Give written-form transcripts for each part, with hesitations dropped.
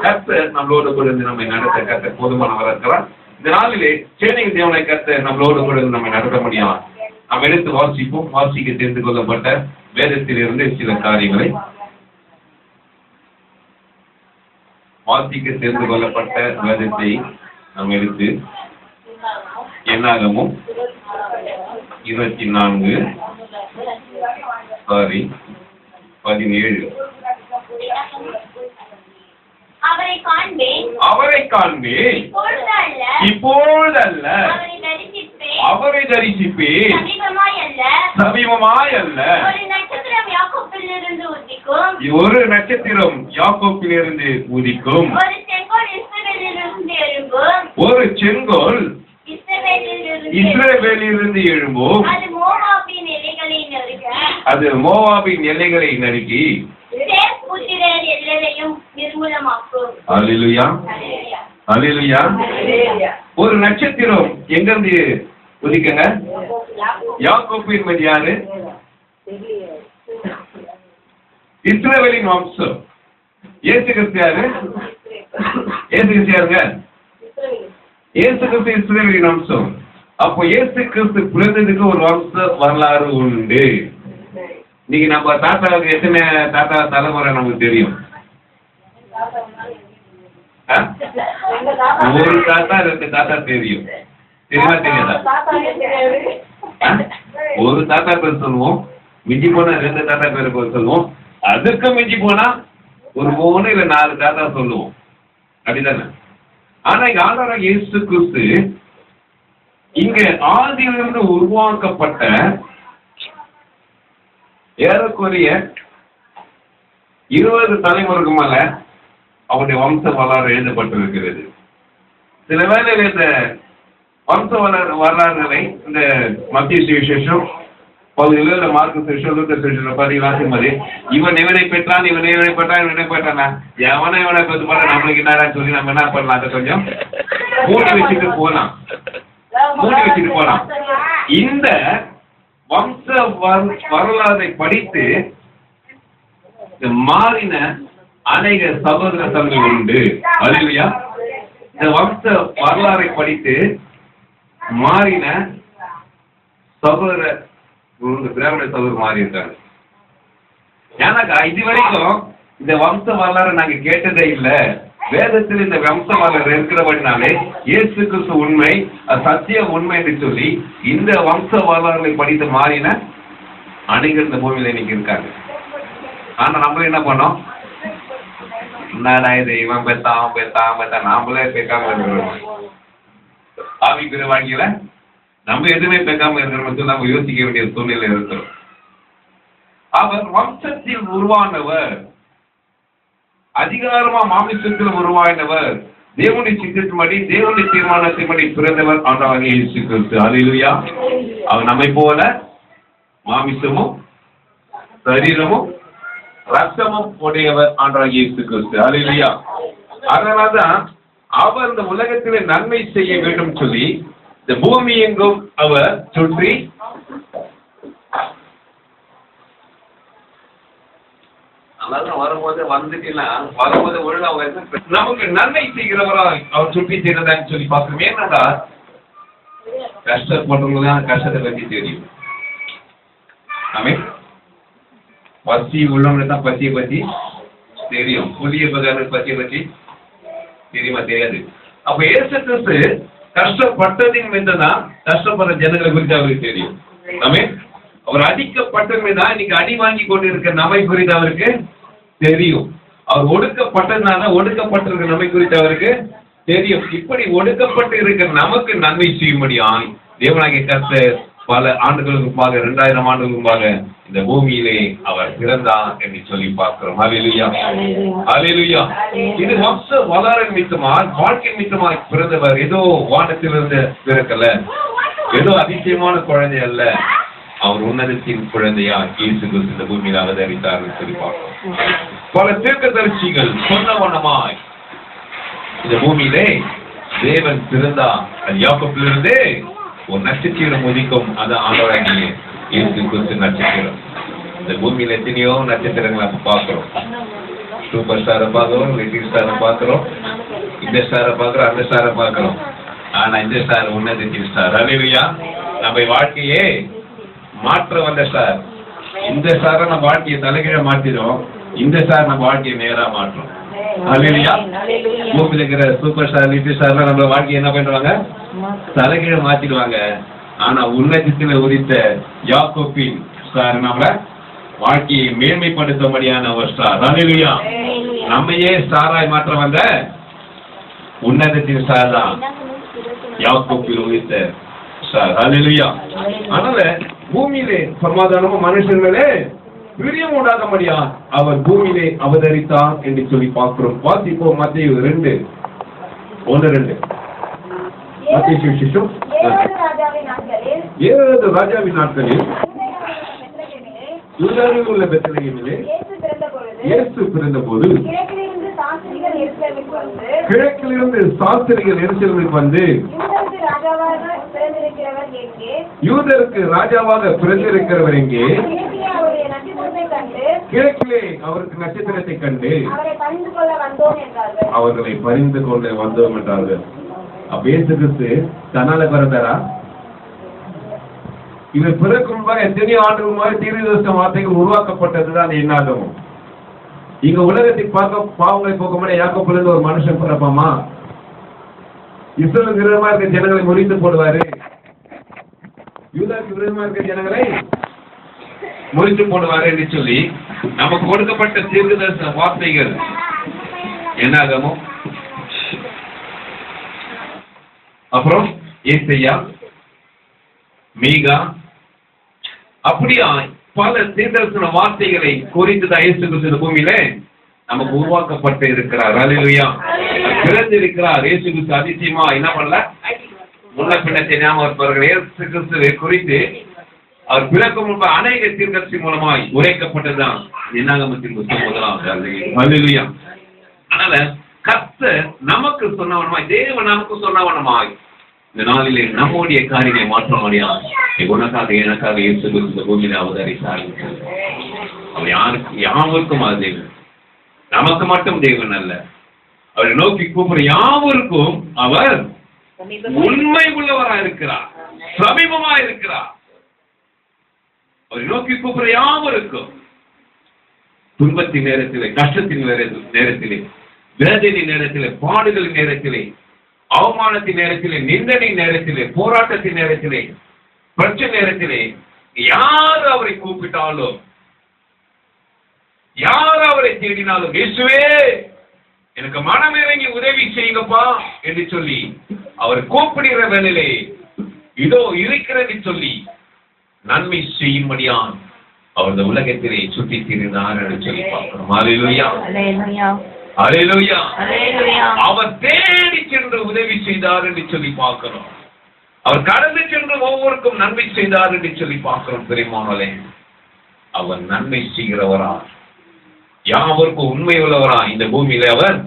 கர்த்தர் நம்மளோடு கூட இருந்து நம்மை நடத்த கர்த்தர் போதுமானவராக இருக்கிறார். இந்த நாளிலே சேனையின் தேவனை கர்த்தர் நம்மளோடு கூட இருந்து நம்மை நடத்த முடியும். நாம் எடுத்து வாசிப்போம். வாசிக்க தெரிந்து கொள்ளப்பட்ட வேதத்திலிருந்து சில காரியங்களை வாசிக்க தெரிந்து கொள்ளப்பட்ட வேதத்தை நாம் எடுத்து என்னாகமும் 17 அவரை காண்பேன் இப்பொழுதல்ல, அவரை தரிசிப்பேன் சமீபமாய் அல்ல. ஒரு நட்சத்திரம் யாக்கோப்பிலிருந்து உதிக்கும், ஒரு செங்கோல் இஸ்ரவேலிலிருந்து எழும்பும், அது மோவாபின் எல்லைகளை நறுக்கி. அல்லேலூயா, அல்லேலூயா. ஒரு நட்சத்திரம் எங்கிருந்து உதிக்குங்க? யாக்கோப்பின் மதி யாரு? இஸ்ரவேலின் வம்சம். இயேசு கிறிஸ்து யாரு? இயேசு கிறிஸ்து யாருங்க? இயேசு கிறிஸ்து இஸ்ரவேலின் வம்சம். அப்போ இயேசு கிறிஸ்து பிறந்ததுக்கு ஒரு வம்ச வரலாறு உண்டு. இன்னைக்கு நம்ம தாத்தாவுக்கு எத்தனை தாத்தா தலைமுறை நமக்கு தெரியும்? ஒரு தாத்தா 2 தாத்தா தெரியும். தெரியுமா தெரியாதா? ஒரு தாத்தா பேர் சொல்லுவோம், மிஞ்சி போனா 2 தாத்தா பேர் சொல்லுவோம், அதுக்கு மிஞ்சி போனா ஒரு 3 இல்ல 4 தாத்தா சொல்லுவோம். அப்படிதானே? ஆனா இங்க ஆண்டவராகிய இயேசு கிறிஸ்து இங்க ஆதியிலிருந்து உருவாக்கப்பட்ட ஏறக்குறைய 20 தலைமுறைக்கு மேல அவருடைய வம்ச வரலாறு எழுதப்பட்டிருக்கிறது. சில வேளையில் இந்த வம்ச வரலாறுகளை இந்த மத்திய சுவிசேஷம் பகுதியில் மார்க்கு சுவிசேஷம் லூக்கா சுவிசேஷம் பதிலாசும்போது இவன் இவனை பெற்றான், இவன் இவனை பெற்றான், இவனை பெற்றானா, எவனை இவனை பெற்று போற நம்மளுக்கு என்னடான்னு சொல்லி நம்ம என்ன பண்ணலாம், அதை கொஞ்சம் மூடி வச்சுட்டு போலாம். இந்த வம்ச வரலாறை படித்து மாறின அநேக சகோதர சங்கங்கள் உண்டு. அல்லேலூயா. இந்த வம்ச வரலாறை படித்து மாறின சகோதர திராவிட சகோதரர் மாறி இருக்காங்க. ஏன்னாக்கா இதுவரைக்கும் இந்த வம்ச வரலாறு நாங்க கேட்டதே இல்லை. வேதத்தில் இந்த வம்ச வரலாறு இருக்கிறபடினாலே இயேசு கிறிஸ்து உண்மை, சத்திய உண்மை என்று சொல்லி இந்த வம்ச வரலாறுகளை படித்து மாறின அனைவரும் இந்த பூமியில இன்னைக்கு இருக்காங்க. ஆனா நம்மளும் என்ன பண்ணோம்? என்னடா இது, இவன் பெத்தான் நாமளே பேக்காம இருக்கிறோம். ஆவிக்குரிய வாழ்க்கையில நம்ம எதுவுமே பேக்காம இருக்கிறோம், நம்ம யோசிக்க வேண்டிய சூழ்நிலை இருக்கிறோம். அவர் வம்சத்தில் உருவானவர், அதிகாரமா மாமிசத்தில் உருவானவர், தேவனுடைய சித்தத்தின்படி தேவனுடைய தீர்மானத்தின்படி பிறந்தவர் ஆண்டவராகிய இயேசு கிறிஸ்து. அல்லேலூயா. அவர் நம்மை போல மாமிசமும் சரீரமும் ரத்தமும் உடையவர் ஆண்டவராகிய இயேசு கிறிஸ்து. அல்லேலூயா. அதனாலதான் அவர் இந்த உலகத்திலே நன்மை செய்ய வேண்டும் சொல்லி இந்த பூமி எங்கும் அவர் சுற்றி வரும்போது ஒழுங்கா நமக்கு நன்மை செய்கிறவரா அவர் சுற்றி தீர்ந்தான்னு சொல்லி பார்க்கணும். ஏன்னாடா கஷ்டப்படுறவங்கதான் கஷ்டத்தை பற்றி தெரியும். பசி உள்ளவங்க தான் பசியை பற்றி தெரியும். புதிய பசியை பற்றி தெரியுமா? தெரியாது. அப்ப இயேசு கிறிஸ்து கஷ்டப்பட்டதின் மீதுதான் கஷ்டப்படுற ஜனங்களை குறித்து அவருக்கு தெரியும். அவர் அடிக்கப்பட்டது தான் இன்னைக்கு அடி வாங்கி கொண்டு இருக்க நம்மை குறித்து அவருக்கு தெரியும். அவர் ஒடுக்கப்பட்டதுனால ஒடுக்கப்பட்டிருக்க நம்மை குறித்து அவருக்கு தெரியும். இப்படி ஒடுக்கப்பட்டு இருக்கிற நமக்கு நன்மை செய்யும்படியாய் தேவனாகிய கர்த்தர் பல ஆண்டுகளுக்கு முன்பாக 2000 ஆண்டுகளுக்கு முன்பாக இந்த பூமியிலே அவர் பிறந்தார் என்று சொல்லி பார்க்கிறோம். அல்லேலூயா, அல்லேலூயா. இது வம்ச வரலாறு நிமித்தமாய் வாழ்க்கை நிமித்தமாய் பிறந்தவர். ஏதோ வானத்திலிருந்து பிறக்கல, ஏதோ அதிசயமான குழந்தை அல்ல. அவர் உன்னதத்தின் குழந்தையா இயேசு கிறிஸ்து இந்த பூமியில் அவதரித்தார் சொல்லி பார்க்கிறோம். பல தீர்க்கதரிசிகள் சொன்னவனமாய் இந்த பூமியிலே தேவன் பிறந்தார். அது யாக்கோபிலிருந்து ஒரு நட்சத்திரம் உதிக்கும். அது ஆண்டவராகிய இயேசு கிறிஸ்து நட்சத்திரம். இந்த பூமியில எத்தனையோ நட்சத்திரங்களை பார்க்கிறோம். சூப்பர் ஸ்டாரை பார்க்குறோம், லிட்டில் ஸ்டாரை பார்க்குறோம், இந்த ஸ்டாரை பார்க்குறோம், அந்த ஸ்டாரை பார்க்குறோம். ஆனா இந்த ஸ்டார் உன்னதத்தின் ஸ்டார். அல்லேலூயா. நம்ம வாழ்க்கையே மாற்ற வந்த ஸ்டார். இந்த ஸ்டாரை நம்ம வாழ்க்கையை தலைகீழ மாற்றிடும், இந்த ஸ்டார் நம்ம வாழ்க்கையை நேரா மாற்றும். அல்லேலூயா. பூமியில் இருக்கிற சூப்பர் ஸ்டார், லிட்டில் ஸ்டார்லாம் நம்ம வாழ்க்கையை என்ன பண்ணுவாங்க? தலைகீழ மாற்றிடுவாங்க. ஆனா உன்னதத்தில் உதித்த யாக்கோபின் ஸ்டார் நம்மள வாழ்க்கையை மேன்மைப்படுத்தும்படியான ஒரு ஸ்டார். அல்லேலூயா. நம்மையே ஸ்டாராய் மாற்ற வந்த உன்னதத்தின் ஸ்டார் தான் யாக்கோபில் உதித்த ஸ்டார். அல்லேலூயா. அதனால பூமியிலே சமாதானமா மனுஷன் மேலே பிரியம் உண்டாக முடியா அவர் பூமியிலே அவதரித்தார் என்று சொல்லி பார்க்கிறோம். வாசிப்போம் மத்தேயு 2:1-2. மத்தேயு சுவிசேஷம் ஏரோது ராஜாவின் நாட்களில் யூதாவில் உள்ள பெத்லகேமிலே இயேசு பிறந்தபோது கிழக்கிலிருந்து சாஸ்திரிகள் எருசலேமுக்கு வந்து யூதருக்கு ராஜாவாக பிறந்திருக்கிறவர் எங்கே? கிழக்கிலே அவருக்கு நட்சத்திரத்தை கண்டு அவர்களை பரிந்து கொள்ள வந்தோம் என்றார்கள். இயேசு கிறிஸ்து தன்னால பிறந்தாரா? இவர் பிறக்கும் முன்பாக எத்தனையோ ஆண்டுகள் மாதிரி தீர்க்கதரிசன வார்த்தைகள் உருவாக்கப்பட்டதுதான் என்னாகும். இங்க உலகத்துக்கு பார்க்க பாவங்களை போக்க முடிய யாக்கோபிலிருந்து ஒரு மனுஷன் பிறப்பாமா? இஸ்ரவேலுக்கு விரோதமா இருக்க ஜனங்களை முறித்து போடுவாரு, யூதாவுக்கு விரோதமா இருக்க ஜனங்களை முறித்து போடுவாரு என்று சொல்லி நமக்கு கொடுக்கப்பட்ட தீர்க்கதரிசன வார்த்தைகள் என்னாகமோ, அப்புறம் ஏசாயா, மீகா, அப்படியா பல தீர்க்கதரிசன வார்த்தைகளை குறித்து தான் இயேசு கிறிஸ்து பூமியில நமக்கு உருவாக்கப்பட்டு இருக்கிறார். அல்லேலூயா. பிறந்து இருக்கிறார். இயேசு கிறிஸ்து அதிசயமா என்ன பண்ணல, முன்ன பின்ன தெரியாம இருப்பார்கள். இயேசு கிறிஸ்துவை குறித்து அவர் பிறக்கும் முன்பு அநேக தீர்க்கதரிசி மூலமாய் உரைக்கப்பட்டதுதான் என்னாகமத்தின் புத்தகம் 1. அல்லேலூயா. அதனால கர்த்தர் நமக்கு சொன்னவனமாய், தேவன் நமக்கு சொன்னவனமாய் இந்த நாளிலே நம்முடைய காரியங்களை மாற்ற முடியாது. உனக்காக எனக்காக இயேசு கிறிஸ்து பூமியில அவதரித்தார். அவர் யாவருக்கும் அது தேவன், நமக்கு மட்டும் தேவன் அல்ல. அவரை நோக்கி கூப்பிட யாவருக்கும் அவர் உண்மை உள்ளவராக இருக்கிறார், சமீபமா இருக்கிறார். அவரை நோக்கி கூப்பிட யாவருக்கும் துன்பத்தின் நேரத்திலே, கஷ்டத்தின் நேரத்திலே, வேதனையின் நேரத்திலே, பாடுகளின் நேரத்திலே, அவமானத்தின் நேரத்திலே, நிந்தனின் நேரத்திலே, போராட்டத்தின் நேரத்திலே, பிரச்சனை நேரத்திலே யார் அவரை கூப்பிட்டாலும், யார் அவரை தேடினாலும், இயேசுவே எனக்கு மனம் இறங்கி உதவி செய்யுங்கப்பா என்று சொல்லி அவர் கூப்பிடுகிற வேளையிலே இதோ இருக்கிறது சொல்லி நன்மை செய்யும்படியான் அவர் இந்த உலகத்திலே சுற்றி திரிந்தார் என்று சொல்லி பார்க்கிறோம். அல்லேலூயா. அல்லேலூயா. அவர் தேடி சென்று உதவி செய்தார் என்று சொல்லி பார்க்கிறோம். அவர் கடந்து சென்று ஒவ்வொருக்கும் நன்மை செய்தார் என்று சொல்லி பார்க்கிறோம். பெரியமானே, அவர் நன்மை செய்கிறவரா, யாவருக்கும் உண்மை உள்ளவரா இந்த பூமியிலே அவர்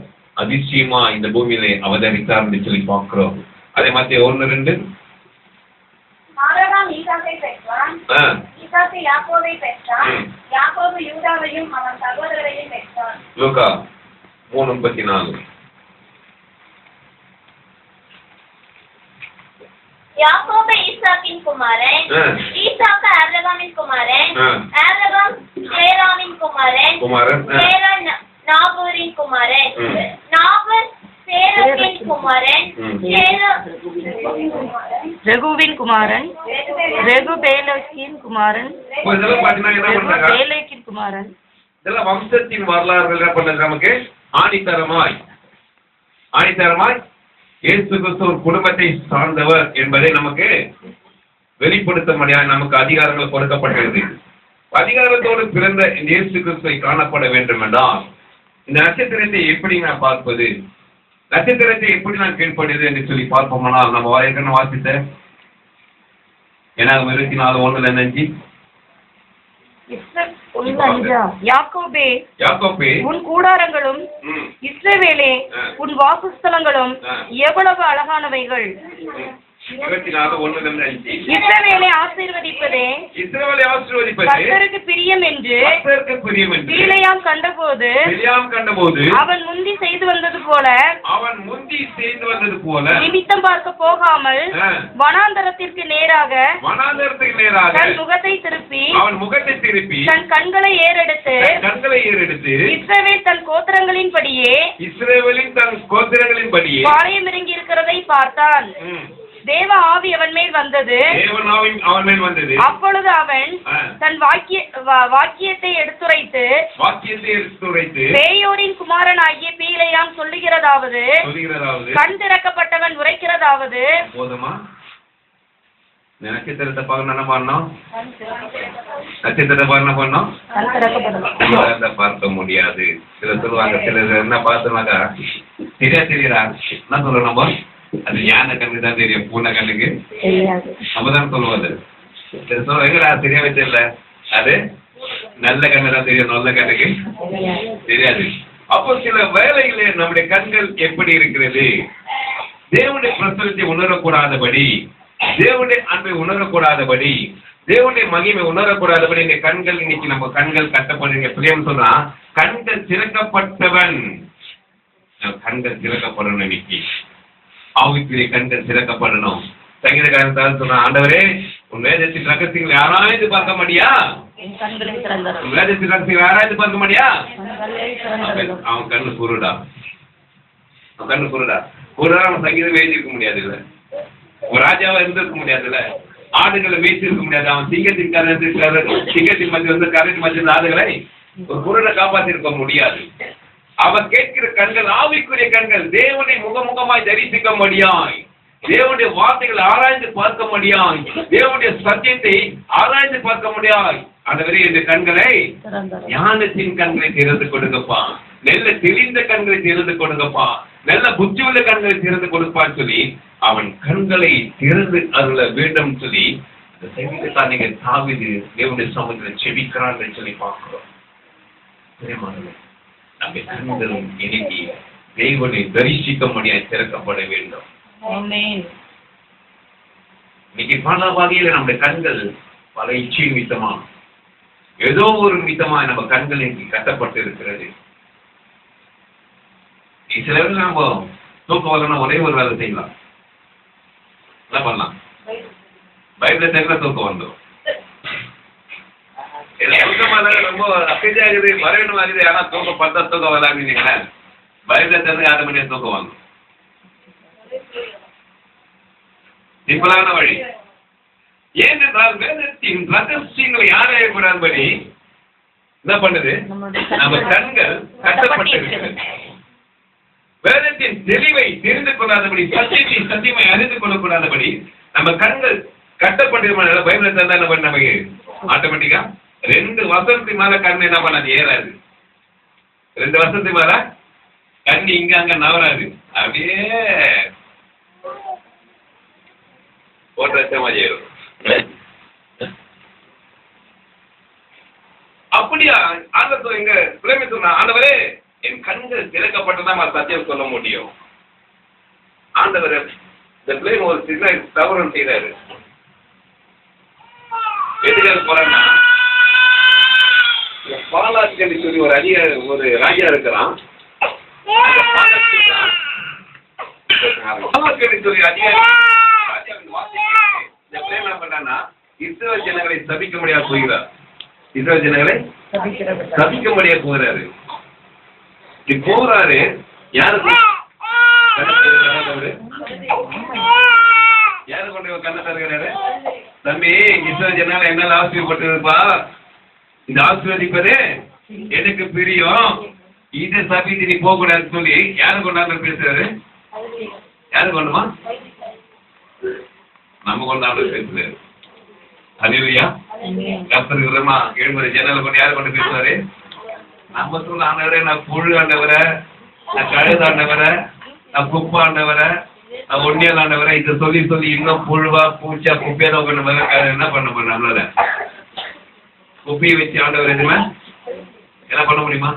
அதிசயமா இந்த பூமியிலே அவதரித்தார் என்று சொல்லி பார்க்கிறோம். அதே மாதிரி 1:2 ஆபிரகாம் ஈசாக்கை பெற்றான், ஈசாக்கு யாக்கோபை பெற்றான், யாக்கோபு யூதாவையும் அவன் சகோதரரையும் பெற்றான். லூக்கா 3:34. யாக்கோபு ஈசாக்கின் குமாரன், ஈசாக்கு ஆபிரகாமின் குமாரன், ஆபிரகாம் சேராமின் குமாரன், சேரா நாகூரின் குமாரன், நாகூர் சேரகின் குமாரன், ரகுவின் குமாரன், ரகு பேலக்கின் குமாரன், பேலேக்கின் குமாரன். இதெல்லாம் வம்சத்தின் வரலாறுகள் என்ன பண்ணது நமக்கு ஆணித்தரமாய் இயேசு கிறிஸ்து ஒரு குடும்பத்தை சார்ந்தவர் என்பதை நமக்கு வெளிப்படுத்த முடியாது. நமக்கு அதிகாரங்கள் கொடுக்கப்பட்டிருக்கிறது. அதிகாரத்தோடு பிறந்த இயேசு கிறிஸ்துவை காணப்பட வேண்டும் என்றால் இந்த நட்சத்திரத்தை எப்படி நான் பார்ப்பது, நட்சத்திரத்தை எப்படி நான் கீழ்ப்படுவது என்று சொல்லி பார்ப்போம்னால் நம்ம ஏற்கனவே வாசித்த ஏன்னா 24:1-5 யாக்கோபே உன் கூடாரங்களும் இஸ்ரவேலே உன் வாசஸ்தலங்களும் எவ்வளவு அழகானவைகள். 24:1-5. இஸ்ரவேலை ஆசீர்வதிப்பதே இஸ்ரவேலை ஆசீர்வதிப்பது கர்த்தருக்கு பிரியம் என்று பிலேயாம் கண்டபோது அவன் முந்தி செய்து வந்தது போல நிமித்தம் பார்க்க போகாமல் வனாந்தரத்திற்கு நேராக தன் முகத்தை திருப்பி தன் கண்களை ஏறெடுத்து இஸ்ரவேல் தன் கோத்திரங்களின்படியே பாளையம் இறங்கி இருக்கிறதை பார்த்தான். தேவ ஆவி அவன் மேல் வந்தது. அப்பொழுது அவன் தன் வாக்கியத்தை எடுத்துரைத்து பேயோரின் குமாரனாகிய பீலேயாம் சொல்லுகிறதாவது, கண் திறக்கப்பட்டவன் உரைக்கிறதாவது. போதுமா? நட்சத்திரத்தை பார்க்க என்ன பண்ணோம்? நட்சத்திரத்தை பார்க்க முடியாது. சிலர் சொல்லுவாங்க, சிலர் என்ன பார்த்தோம்னாக்கா தெரியாதா என்ன சொல்றோம் நம்ம, அது ஞான கண்ணுக்கு தான் தெரியும், பூனை கண்ணுக்கு நம்ம தான் சொல்லுவது. எங்கடா தெரிய வச்சிடல, அது நல்ல கண்ணு தான் தெரியும், நல்ல கண்ணுக்கு தெரியாது. அப்போ சில வேளைகளே நம்முடைய கண்கள் எப்படி இருக்கிறது, தேவனுடைய பிரசனத்தை உணரக்கூடாதபடி, தேவனுடைய அன்பை உணரக்கூடாதபடி, தேவனுடைய மகிமை உணரக்கூடாதபடி இந்த கண்கள் இன்னைக்கு நம்ம கண்கள் கட்டப்படுங்க. பிரியம் சொல்றா, கண்கள் திறக்கப்பட்டவன், கண்கள் திறக்கப்படணும். இன்னைக்கு ஆவிக்குரிய கண்கள் திறக்கப்படணும். சங்கீதக்காரன் சொல்றான், ஆண்டவரே உன் வேதத்தின் ரகசியங்களை யாராவது பார்க்க மாட்டியா, வேதத்தின் ரகசியங்களை யாராவது பார்க்க மாட்டியா. அவன் கண்ணு குருடா, அவன் கண்ணு குருடா. அவன் சங்கீதம் எழுதியிருக்க முடியாது இல்ல, ஒரு ராஜாவா இருந்திருக்க முடியாதுல்ல, ஆடுகளை மேய்ச்சிருக்க முடியாது. அவன் சிங்கத்தின் சிங்கத்தின் மத்தியில் கரையின் மத்தியில் ஆடுகளை ஒரு குருடை காப்பாற்றிருக்க முடியாது. அவன் கேட்கிற கண்கள் ஆவிக்குரிய கண்கள், தேவனை முகமுகமாய் தரிசிக்க முடியாய், தேவனுடைய வார்த்தைகளை ஆராய்ந்து பார்க்க முடியாய், தேவனுடைய சத்தியத்தை ஆராய்ந்து பார்க்க முடியாய். ஆண்டவரே இந்த கண்களை, ஞானத்தின் கண்களை திறந்து கொடுங்கப்பா, நல்ல தெளிந்த கண்களை திறந்து கொடுங்கப்பா, நல்ல புத்தி உள்ள கண்களை திறந்து கொடுப்பான்னு சொல்லி அவன் கண்களை திறந்து அருள வேண்டும் சொல்லி அந்த சங்கீதத்தான் நீங்க தாவீது தேவனுடைய சமூகத்தில் செபிக்கிறான்னு சொல்லி பார்க்கிறோம். நம்ம கண்களும் இன்னைக்கு தேவனை தரிசிக்க முடியாது திறக்கப்பட வேண்டும். இன்னைக்கு பல வகையில நம்முடைய கண்கள் பல இச்சை நிமித்தமா, ஏதோ ஒரு நிமித்தமா நம்ம கண்கள் இன்னைக்கு கட்டப்பட்டு இருக்கிறது. சில நம்ம தூக்கம் வரலாம், ஒரே ஒரு வேலை செய்யலாம், என்ன பண்ணலாம், பைபிளை சேர்ந்தா தூக்கம் வந்துடும். ரொம்ப அசதியாகுது, வரவேண்டும் ஆகுது, ஆனா தூக்கம் பார்த்தா தூக்கம் வராதுங்களா, பைபிளை சேர்ந்து 6 மணி தூக்கம் வாங்கும். சிம்பிளான வழி. ஏனென்றால் வேதத்தின் ரகசியங்களை ஆராயக்கூடாதபடி என்ன பண்ணுது, நம்ம கண்கள் கட்டப்பட்டிருக்கிறது. வேதத்தின் தெளிவை தெரிந்து கொள்ளாதபடி, சத்தியத்தின் சத்தியமை அறிந்து கொள்ளக்கூடாதபடி நம்ம கண்கள் கட்டப்பட்டிருக்க. பைபிளை தந்தா என்ன பண்ண நமக்கு ஆட்டோமேட்டிக்கா 2 வருஷத்துக்கு மேல கண் என்ன பண்ணாது, ஏறாது. 2 வருஷத்துக்கு மேல கண் இங்க அங்க நவராது, அப்படியே ஓட்டமா ஏறும். அப்படியா ஆண்டவர் எங்க பிரேமி சொன்னா, ஆண்டவரே என் கண்கள் திறக்கப்பட்டதான் சத்தியம் சொல்ல முடியும். ஆண்டவர் இந்த பிள்ளைங்க ஒரு சின்ன தவறு செய்யறாரு. எதுக்காக போறேன்னா, பாலாஜி சொல்லி ஒரு ராஜா இருக்கிறான். சொல்லி ராஜாவின் வார்த்தை இந்த பிள்ளை என்ன பண்றான்னா, இஸ்ரவேல் ஜனங்களை சபிக்க முடியாது போகிறார். இஸ்ரவேல் ஜனங்களை சபிக்க முடியாது போகிறாரு. போறாரு, யாருக்கு யாரு கொண்டு கண்ண தருகிறாரு, தம்பி இஸ்ரவேல் ஜனங்களை என்னால ஆசீர்வப்பட்டிருப்பா, இந்த ஆசீர்வதிப்பது எனக்கு பிரியம், இது சபித்து நீ போக கூடாதுன்னு சொல்லி யாரு கொண்டாந்து பேசுறாரு, யாரு கொண்டுமா, நம்ம கொண்டாந்து பேசுறாரு. அல்லேலூயா. கர்த்தருக்கு விரோதமா 7 ஜனங்களை கொண்டு யாரு கொண்டு பேசுவாரு, நம்ம சொல்ல ஆண்டவரே நான் புழு ஆண்டவரை, நான் கழுது ஆண்டவரை, நான் குப்பை ஆண்டவரை, நான் ஒன்னியல் ஆண்டவரை, இதை சொல்லி சொல்லி இன்னும் புழுவா பூச்சா குப்பையா என்ன பண்ண போறேன், நம்மளால குப்பையை வச்சு ஆண்டவர் எதுவுமே என்ன பண்ண முடியுமா,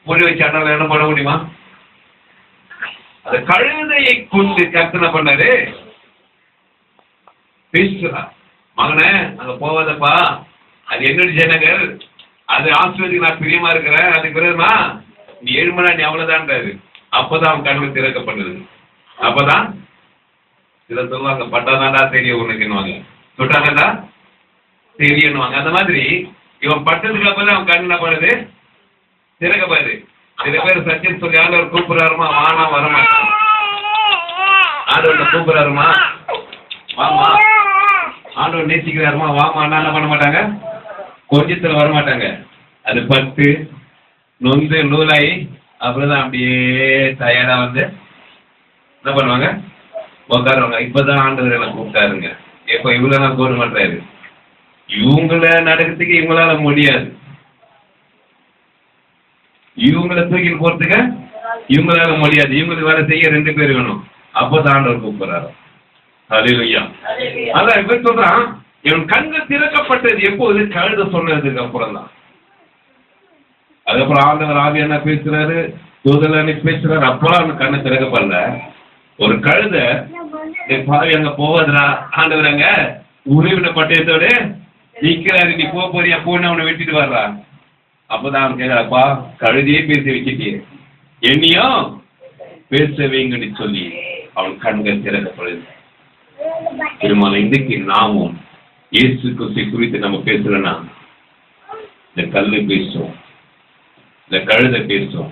புழு வச்சு ஆண்டவர் என்ன பண்ண முடியுமா. அந்த கழுதையை கொண்டு கர்த்தனை பண்ணாரு, பேசுறான், மகனே அங்க போவாதப்பா, அது என்னுடைய ஜனங்கள், அது ஆசிரியத்துக்கு நான் பிரியமா இருக்கிறேன், அதுக்கு பிறகுமா நீ 7 மணி நேரம் நீ அவ்வளவுதான்றாரு. அப்பதான் அவன் கண்கள் திறக்கப்படுது. அப்பதான் சில சொல்லுவாங்க, பட்டாதான்டா தெரியும் உனக்குன்னுவாங்க, தொட்டாதான்டா தெரியன்னுவாங்க. அந்த மாதிரி இவன் பட்டதுக்கு அப்பதான் அவன் கண் என்ன பண்ணுது, திறக்கப்படுது. சில பேர் சத்தியம் சொல்லி ஆண்டவர் கூப்பிடுறாருமா, வானா வரமாட்டான். ஆண்டவர் கூப்பிடுறாருமா, வாமா, ஆண்டவர் நேசிக்கிறாருமா, வாமா, என்ன பண்ண மாட்டாங்க, கொஞ்சத்துல வரமாட்டாங்க. அது பட்டு நொந்து நூலாயி அப்புறம் அப்படியே டயர்டா வந்து என்ன பண்ணுவாங்க, உட்காருவாங்க. இப்பதான் ஆண்டவர் எல்லாம் கூப்பிட்டாருங்க. இப்ப இவ்வளவு நாள் போட மாட்டாரு. இவங்கள நடக்கிறதுக்கு இவங்களால முடியாது, இவங்களை தூக்கிட்டு போறதுக்கு இவங்களால முடியாது. இவங்களுக்கு வேலை செய்ய 2 பேர் வேணும். அப்பதான் ஆண்டவர் கூப்பிடுறாரு. ஹல்லேலூயா. அதான் இவன் சொல்றான், இவன் கண்கள் திறக்கப்பட்டது எப்போது, கழுத சொன்னதுக்கு அப்புறம் தான். அதுக்கப்புறம் ஆண்டவர் ஆவியான பேசுறாரு, தூதர் பேசுறாரு, அப்பெல்லாம் அவன் கண்ணை திறக்கப்படல. ஒரு கழுத பாவி அங்க போவதுடா, ஆண்டவர் அங்க உருவின பட்டயத்தோடு நிக்கிறாரு, நீ போறியா, போன அவனை வெட்டிட்டு வர்றா. அப்பதான் அவன் கேட்கறாப்பா, கழுதையே பேசி வச்சுட்டு என்னையும் பேச வைங்கன்னு சொல்லி அவன் கண்கள் திறக்கப்படுது. திருமணம் இன்றைக்கு நாமும் இயேசு கிறிஸ்துவை குறித்து நம்ம பேசுறோம்னா, இந்த கல்லு பேசும், இந்த கழுதை பேசும்,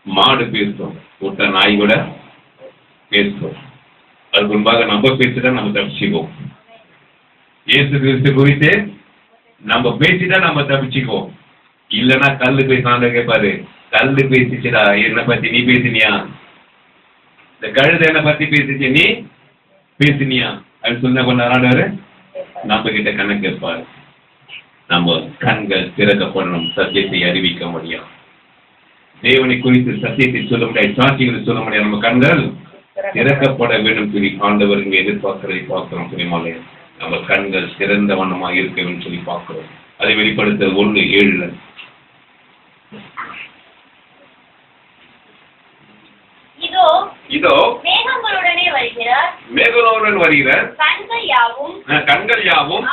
மாடு பேசும், கூட்ட நாய் கூட பேசும். அதுக்கு முன்பாக நம்ம பேசிதான் நம்ம தப்பிச்சுக்குவோம். இயேசு கிறிஸ்து குறித்து நம்ம பேசிதான் நம்ம தப்பிச்சுக்குவோம். இல்லைன்னா கல்லு பேசாண்ட கேட்பாரு, கல்லு பேசிச்சுடா, என்ன பத்தி நீ பேசினியா, இந்த கழுதை என்ன பத்தி பேசிச்சு, நீ பேசினியா அது சொன்ன பண்ணாரு, நம்ம கிட்ட கணக்கு கேட்பாரு. நம்ம கண்கள் திறக்கப்படணும், சத்தியத்தை அறிவிக்க முடியும். தேவனை குறித்து சத்தியத்தை சொல்ல முடியாது, சாட்சிகளை சொல்ல முடியாது. நம்ம கண்கள் திறக்கப்பட வேண்டும் சொல்லி ஆண்டவர் இங்கே எதிர்பார்க்கிறதை பார்க்கிறோம். சினிமாலே நம்ம கண்கள் சிறந்த வண்ணமாக இருக்க வேண்டும் சொல்லி பார்க்கிறோம். அதை வெளிப்படுத்த 1:7 இதோ மேகங்களுடனே வருகிறார், மேகங்களுடன் வருகிறார், கண்கள் யாவும்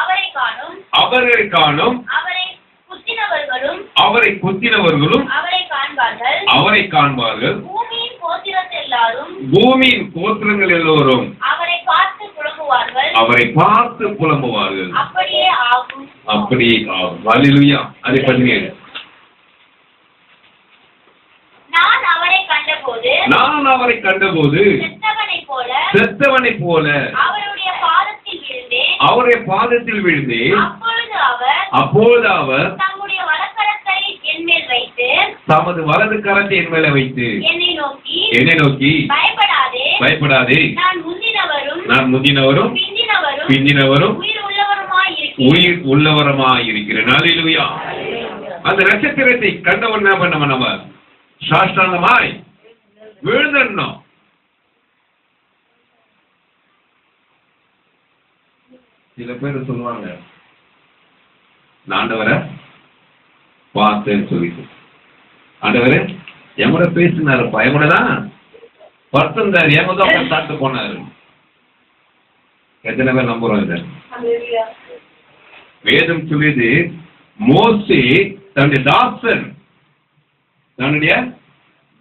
அவரை காணும், அவரை குத்தினவர்களும் அவரை காண்பார்கள். பூமியின் கோத்திரங்கள் எல்லோரும் அவரை பார்த்து புலம்புவார்கள். அப்படியே ஆகும். ஹல்லேலூயா. அதை பண்ணி நான் அவரை கண்டபோது செத்தவனை போல அவருடைய பாதத்தில் விழுந்தேன். அப்பொழுது அவர் தமது வலது கரத்தை என் மேல வைத்து என்னை நோக்கி பயப்படாதே, நான் முந்தினவரும் பிந்தினவரும் உயிர் உள்ளவருமாய் இருக்கிறேன். ஹல்லேலூயா. அந்த நட்சத்திரத்தை கண்டவன் என்ன பண்ண நம்ம சாஷ்டாங்கமாய் விழுந்தோம். சில பேர் சொல்லுவாங்க, நான் ஆண்டவரை பார்த்தேன்னு சொல்லிட்டு, ஆண்டவரே எங்கூட பேசினாருப்பா, எங்கூட தான் படுத்திருந்தாரு, எங்கதான் சாப்பிட்டு போனாரு. எத்தனை பேர் நம்புறோம் இதை? வேதம் சொல்லியது, மோசே தன்னுடைய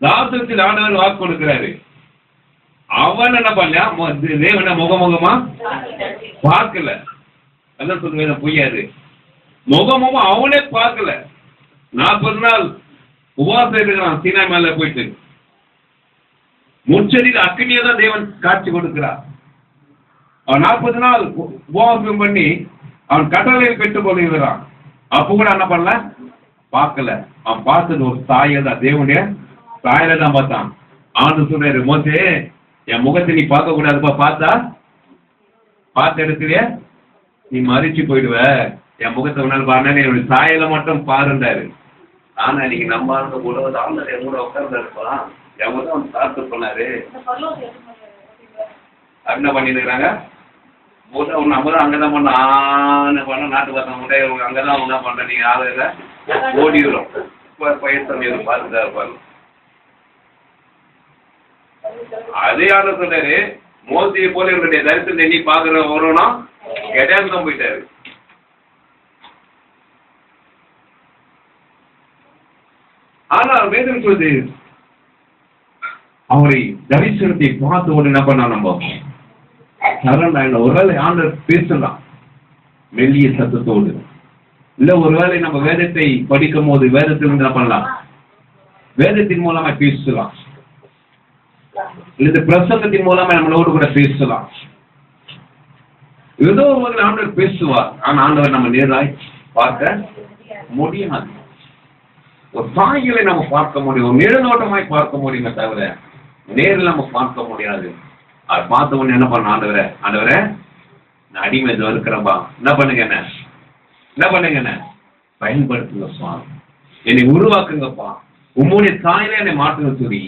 தாசனுக்கு ஆண்டவர் வாக்கு கொடுக்கிறாரு. அவன் என்ன பண்ணா, தேவனை முகமுகமா பார்க்கல. அதான் சொல்லுவேன், பொய்யாது. முகமுகமா அவனே பார்க்கல. 40 நாள் உபவாசம் இருக்கிறான் சீனா மேல போயிட்டு. முச்சடியில் அக்னியை தான் தேவன் காட்சி கொடுக்கிறார். அவன் 40 நாள் உபவாசம் பண்ணி அவன் கட்டளையில் பெற்றுக் கொள்கிறான். அப்ப கூட என்ன பண்ணல, பார்க்கல. அவன் பார்த்தது ஒரு சாயை தான், தேவனுடைய சாயலை தான் பார்த்தான். ஆண்டு சொல்றாரு, மோசே என் முகத்தை நீ பார்க்க கூடாதுப்பா, பார்த்த இடத்துல நீ மறிச்சு போயிடுவ, என் முகத்தை முன்னாள் பாருங்க, என்னுடைய சாயலை மட்டும் பாருண்டாரு. ஆனா இன்னைக்கு நம்ம ஆளுங்க கூட என் கூட உட்கார்ந்துருப்பா, என் கூட அவன் பார்த்து பண்ணாரு. என்ன பண்ணிட்டு இருக்கிறாங்க, நம்ம தான் அங்கதான் பண்ண நாட்டு பார்த்தவங்க அங்கதான் என்ன பண்ற, நீங்க ஆளுங்க ஓடிடுறோம். பயிர் பார்த்துதான் இருப்பாங்க. அதே ஆளு சொல்றாரு, மோசையை போல என்னுடைய தரிசனத்தை நீ பாக்குற வரணும், கிடையாது தான் போயிட்டாரு. ஆனால் வேதம் சொல்லுது, அவரை தரிசனத்தை பார்த்த உடனே என்ன பண்ணா, நம்ம சரண் ஒருவேளை ஆண்டவர் பேசலாம் மெல்லிய சத்தத்தோடு, இல்ல ஒருவேளை நம்ம வேதத்தை படிக்கும் போது வேதத்திலிருந்து என்ன பண்ணலாம், வேதத்தின் மூலமா பேசலாம், இல்ல பிரசங்கத்தின் மூலமா நம்மளோடு கூட பேசலாம். ஏதோ ஒரு ஆண்டவர் பேசுவார். ஆனா ஆண்டவர் நம்ம நேராய் பார்க்க முடியாது. ஒரு சாயலை நம்ம பார்க்க முடியும், ஒரு நிழலோட்டமாய் பார்க்க முடியுமே தவிர நேரில் நம்ம பார்க்க முடியாது. அதை பார்த்த உடனே என்ன பண்ண, ஆண்டவரே ஆண்டவரே நான் அடிமை இருக்கிறப்பா, என்ன பண்ணுங்க என்ன பயன்படுத்துங்க சுவாமி, என்னை உருவாக்குங்கப்பா, உம்முடைய சாயலை என்னை மாற்றுங்க சொல்லி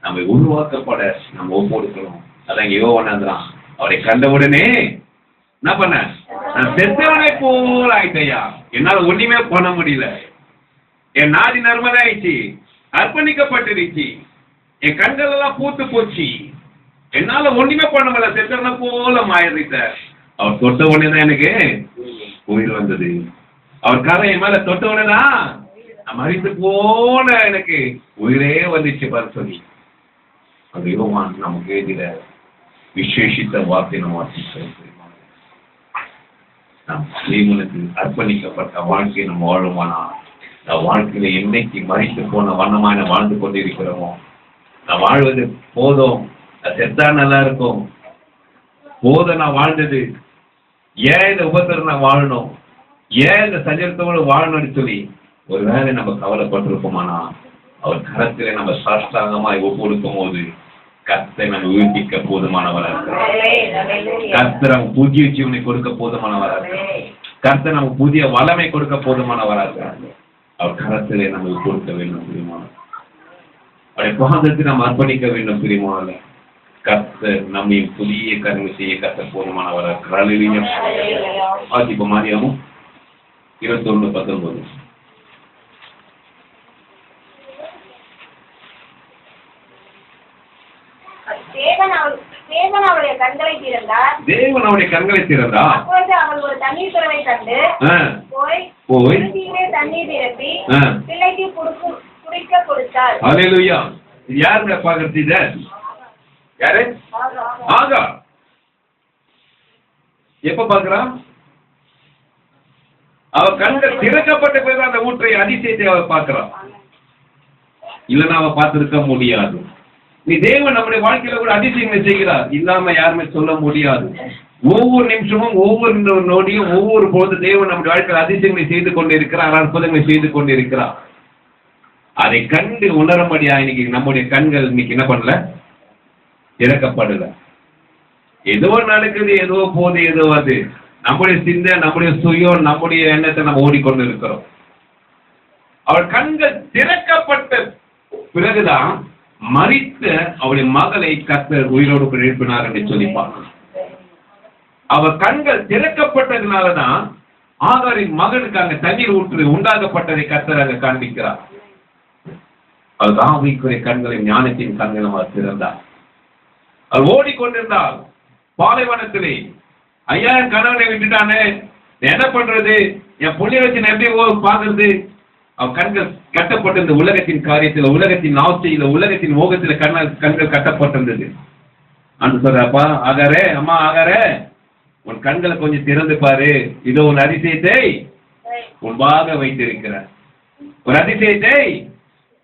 நம்ம உருவாக்கப்பட நம்ம ஒப்புக்கணும். அதான் இங்க யோவான் அவரை கண்டவுடனே என்ன பண்ண, நான் செத்தவனை போல ஆயிட்டையா, என்னால ஒண்ணுமே பண்ண முடியல, என் நாடி நர்மதாயிடுச்சு, அர்ப்பணிக்கப்பட்டிருச்சு, என் கண்கள் எல்லாம் பூத்து போச்சு, என்னால ஒண்ணுமே பண்ண முடியல, செத்தவனை போல மாறிட்ட. அவர் தொட்ட உடனே தான் எனக்கு உயிர் வந்தது. அவர் கரை என் மேல தொட்ட உடனே தான் மறித்து போன எனக்கு உயிரே வந்துச்சு பாரு சொல்லி அது யோவான் நமக்கு எழுதிட விசேஷித்த வார்த்தை நம்ம வாசிக்கிறோம். நம் தேவனுக்கு அர்ப்பணிக்கப்பட்ட வாழ்க்கையை நம்ம வாழுமானா, நம் வாழ்க்கையில என்னைக்கு மறித்து போன வண்ணமான வாழ்ந்து கொண்டிருக்கிறோமோ, நான் வாழ்வது போதும், செத்தா நல்லா இருக்கும், போதும் நான் வாழ்ந்தது, ஏன் இந்த உபத்திரம் நான் வாழணும், ஏன் இந்த சஞ்சலத்தோடு வாழணும்னு சொல்லி ஒருவேளை நம்ம கவலைப்பட்டிருப்போமானா, அவர் கரத்திலே நம்ம சாஷ்டாங்கமாய் ஒப்புடுக்கும் போது கர்த்தரை நம்ம உயிர்ப்பிக்க போதுமானவராக இருக்கிறார். கர்த்தர் நமக்கு புதிய ஜீவனை கொடுக்க போதுமானவராக இருக்கிறார். கர்த்தர் நமக்கு புதிய வளமை கொடுக்க போதுமானவராக இருக்கிறார். அவர் கரத்திலே நம்ம கொடுக்க வேண்டும் தெரியுமா, அவருடைய பாதத்தை நாம் அர்ப்பணிக்க வேண்டும் தெரியுமா. கர்த்தர் நம்மை புதிய கருமை செய்ய கர்த்தர் போதுமானவராக இருக்கிறார். வாசிப்ப மாரியாமும் 21:19. தேவன் அவருடைய கண்களை திறந்தார். தேவன் அவருடைய கண்களை திறந்தார். அப்பொழுது அவள் ஒரு தண்ணீர் துறவை கண்டு போய் தண்ணீர் நிரப்பி பிள்ளைக்கு குடிக்க கொடுத்தார். ஹல்லேலூயா. யாருங்க பாக்குறது இத? யாரு? ஆகா. எப்ப பாக்குறான்? அவ கண்கள் திறக்கப்பட்ட பிறகு அந்த ஊற்றை அதிசயத்தை அவ பார்க்கிறான். இல்லைன்னா அவ பார்த்திருக்க முடியாது. நீ தேவன் நம்முடைய வாழ்க்கையில கூட அதிசயங்களை செய்கிறார், இல்லாம யாருமே சொல்ல முடியாது. ஒவ்வொரு நிமிஷமும் ஒவ்வொரு நொடியும் ஒவ்வொரு பொழுது தேவன் நம்முடைய வாழ்க்கையில் அதிசயங்களை செய்து கொண்டிருக்கிறார், அற்புதங்களை செய்து கொண்டிருக்கிறார். அதை கண்டு உணரும்படியா இன்னைக்கு நம்முடைய கண்கள் இன்னைக்கு என்ன பண்ணல, திறக்கப்படல. ஏதோ நடக்குது, ஏதோ போது, ஏதோ அது நம்முடைய சிந்தை, நம்முடைய சுயம், நம்முடைய எண்ணத்தை நம்ம ஓடிக்கொண்டு இருக்கிறோம். அவள் கண்கள் திறக்கப்பட்ட பிறகுதான் மரித்த அவருடைய மகளை கர்த்தர் உயிரோடு எழுப்பினார் என்று சொல்லி பார்க்கணும். அவர் கண்கள் திறக்கப்பட்டதுனாலதான் ஆகாரின் மகனுக்கு அங்க தண்ணீர் ஊற்று உண்டாக்கப்பட்டதை கர்த்தர் அங்க காண்பிக்கிறார். அவர் ஆவிக்குரிய கண்களை ஞானத்தின் கண்களை அவர் திறந்தார். அவர் ஓடிக்கொண்டிருந்தார் பாலைவனத்திலே. ஐயா கணவனை விட்டுட்டானே, என்ன பண்றது, என் புள்ளிய வச்சு எப்படி பாக்குறது. அவன் கண்கள் கட்டப்பட்ட இந்த உலகத்தின் காரியத்தில், உலகத்தின் ஆசையில, உலகத்தின் மோகத்தில கண்கள் கட்டப்பட்டிருந்தது. அந்த சொல்றப்பா, ஆகாரே, அம்மா ஆகாரே, உன் கண்களை கொஞ்சம் திறந்து பாரு, இதோ உன் அதிசயத்தை உன்பாக வைத்திருக்கிற, ஒரு அதிசயத்தை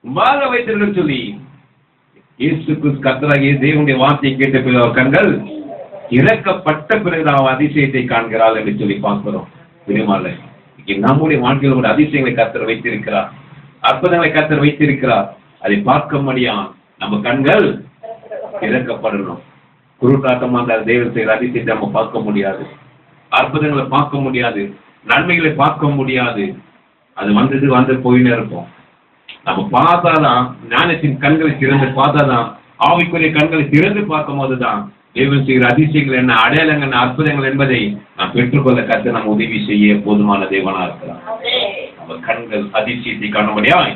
உன்பாக வைத்திருக்க சொல்லி இயேசு கிறிஸ்து கர்த்தராகிய தேவனுடைய வார்த்தையை கேட்ட பிறகு அவர் கண்கள் இறக்கப்பட்ட பிறகு அவன் அதிசயத்தை காண்கிறாள் என்று சொல்லி பார்க்கிறோம். விரும்பால நம்முடைய வாழ்க்கையில் ஒரு அதிசயங்களை கர்த்தர் வைத்திருக்கிறார், அற்புதங்களை கர்த்தர் வைத்திருக்கிறார். அதை பார்க்க முடியாம நம்ம கண்கள் இறக்கப்படணும். குருட்டாட்டமா அந்த தேவன் செய்கிற அதிசயத்தை நம்ம பார்க்க முடியாது, அற்புதங்களை பார்க்க முடியாது, நன்மைகளை பார்க்க முடியாது. அது வந்து போயினே இருக்கும். நம்ம பார்த்தாதான், ஞானத்தின் கண்களை திறந்து பார்த்தாதான், ஆவிக்குரிய கண்களை திறந்து பார்க்கும் போதுதான் தேவன் செய்கிற அதிசயங்கள் என்ன, அடையாளங்கள் என்ன, அற்புதங்கள் என்பதை நாம் பெற்றுக்கொள்ள கற்று நம்ம உதவி செய்ய போதுமான தேவனா இருக்கிறார். நம்ம கண்கள் அதிசயத்தை காணும்படியாய்